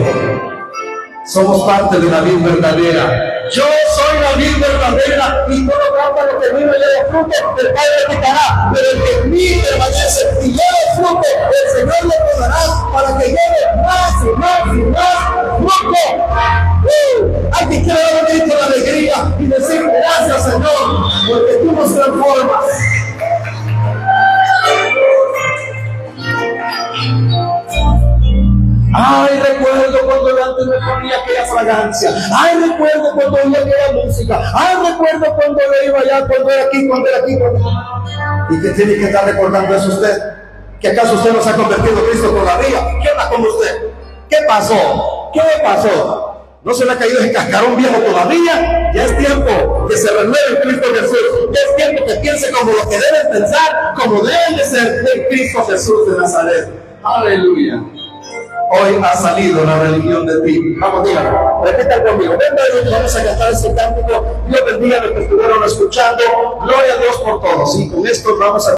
Speaker 1: Somos parte de la vida verdadera. Yo soy la vid verdadera y todo pámpano que vino y lleva fruto, el Padre le quitará. Pero el que en mí permanece y lleva fruto, el Señor le dará para que lleve más y más y más fruto. Hay que crear un grito de alegría y decir gracias, Señor, porque tú nos transformas. Ay, recuerdo cuando antes me ponía aquella fragancia. Ay, recuerdo cuando oía aquella música. Ay, recuerdo cuando le iba allá, cuando era aquí, cuando era aquí. ¿Y qué tiene que estar recordando eso usted? ¿Que acaso usted no se ha convertido en Cristo todavía? ¿Qué onda con usted? ¿Qué pasó? ¿Qué pasó? ¿No se le ha caído ese cascarón viejo todavía? Ya es tiempo que se renueve en Cristo Jesús. Ya es tiempo que piense como lo que deben pensar, como deben de ser en Cristo Jesús de Nazaret. Aleluya. Hoy ha salido la religión de ti. Vamos, díganlo. Repitan conmigo. Venga, vamos a cantar este cántico. Dios bendiga a los que estuvieron escuchando. Gloria a Dios por todos. Y con esto vamos a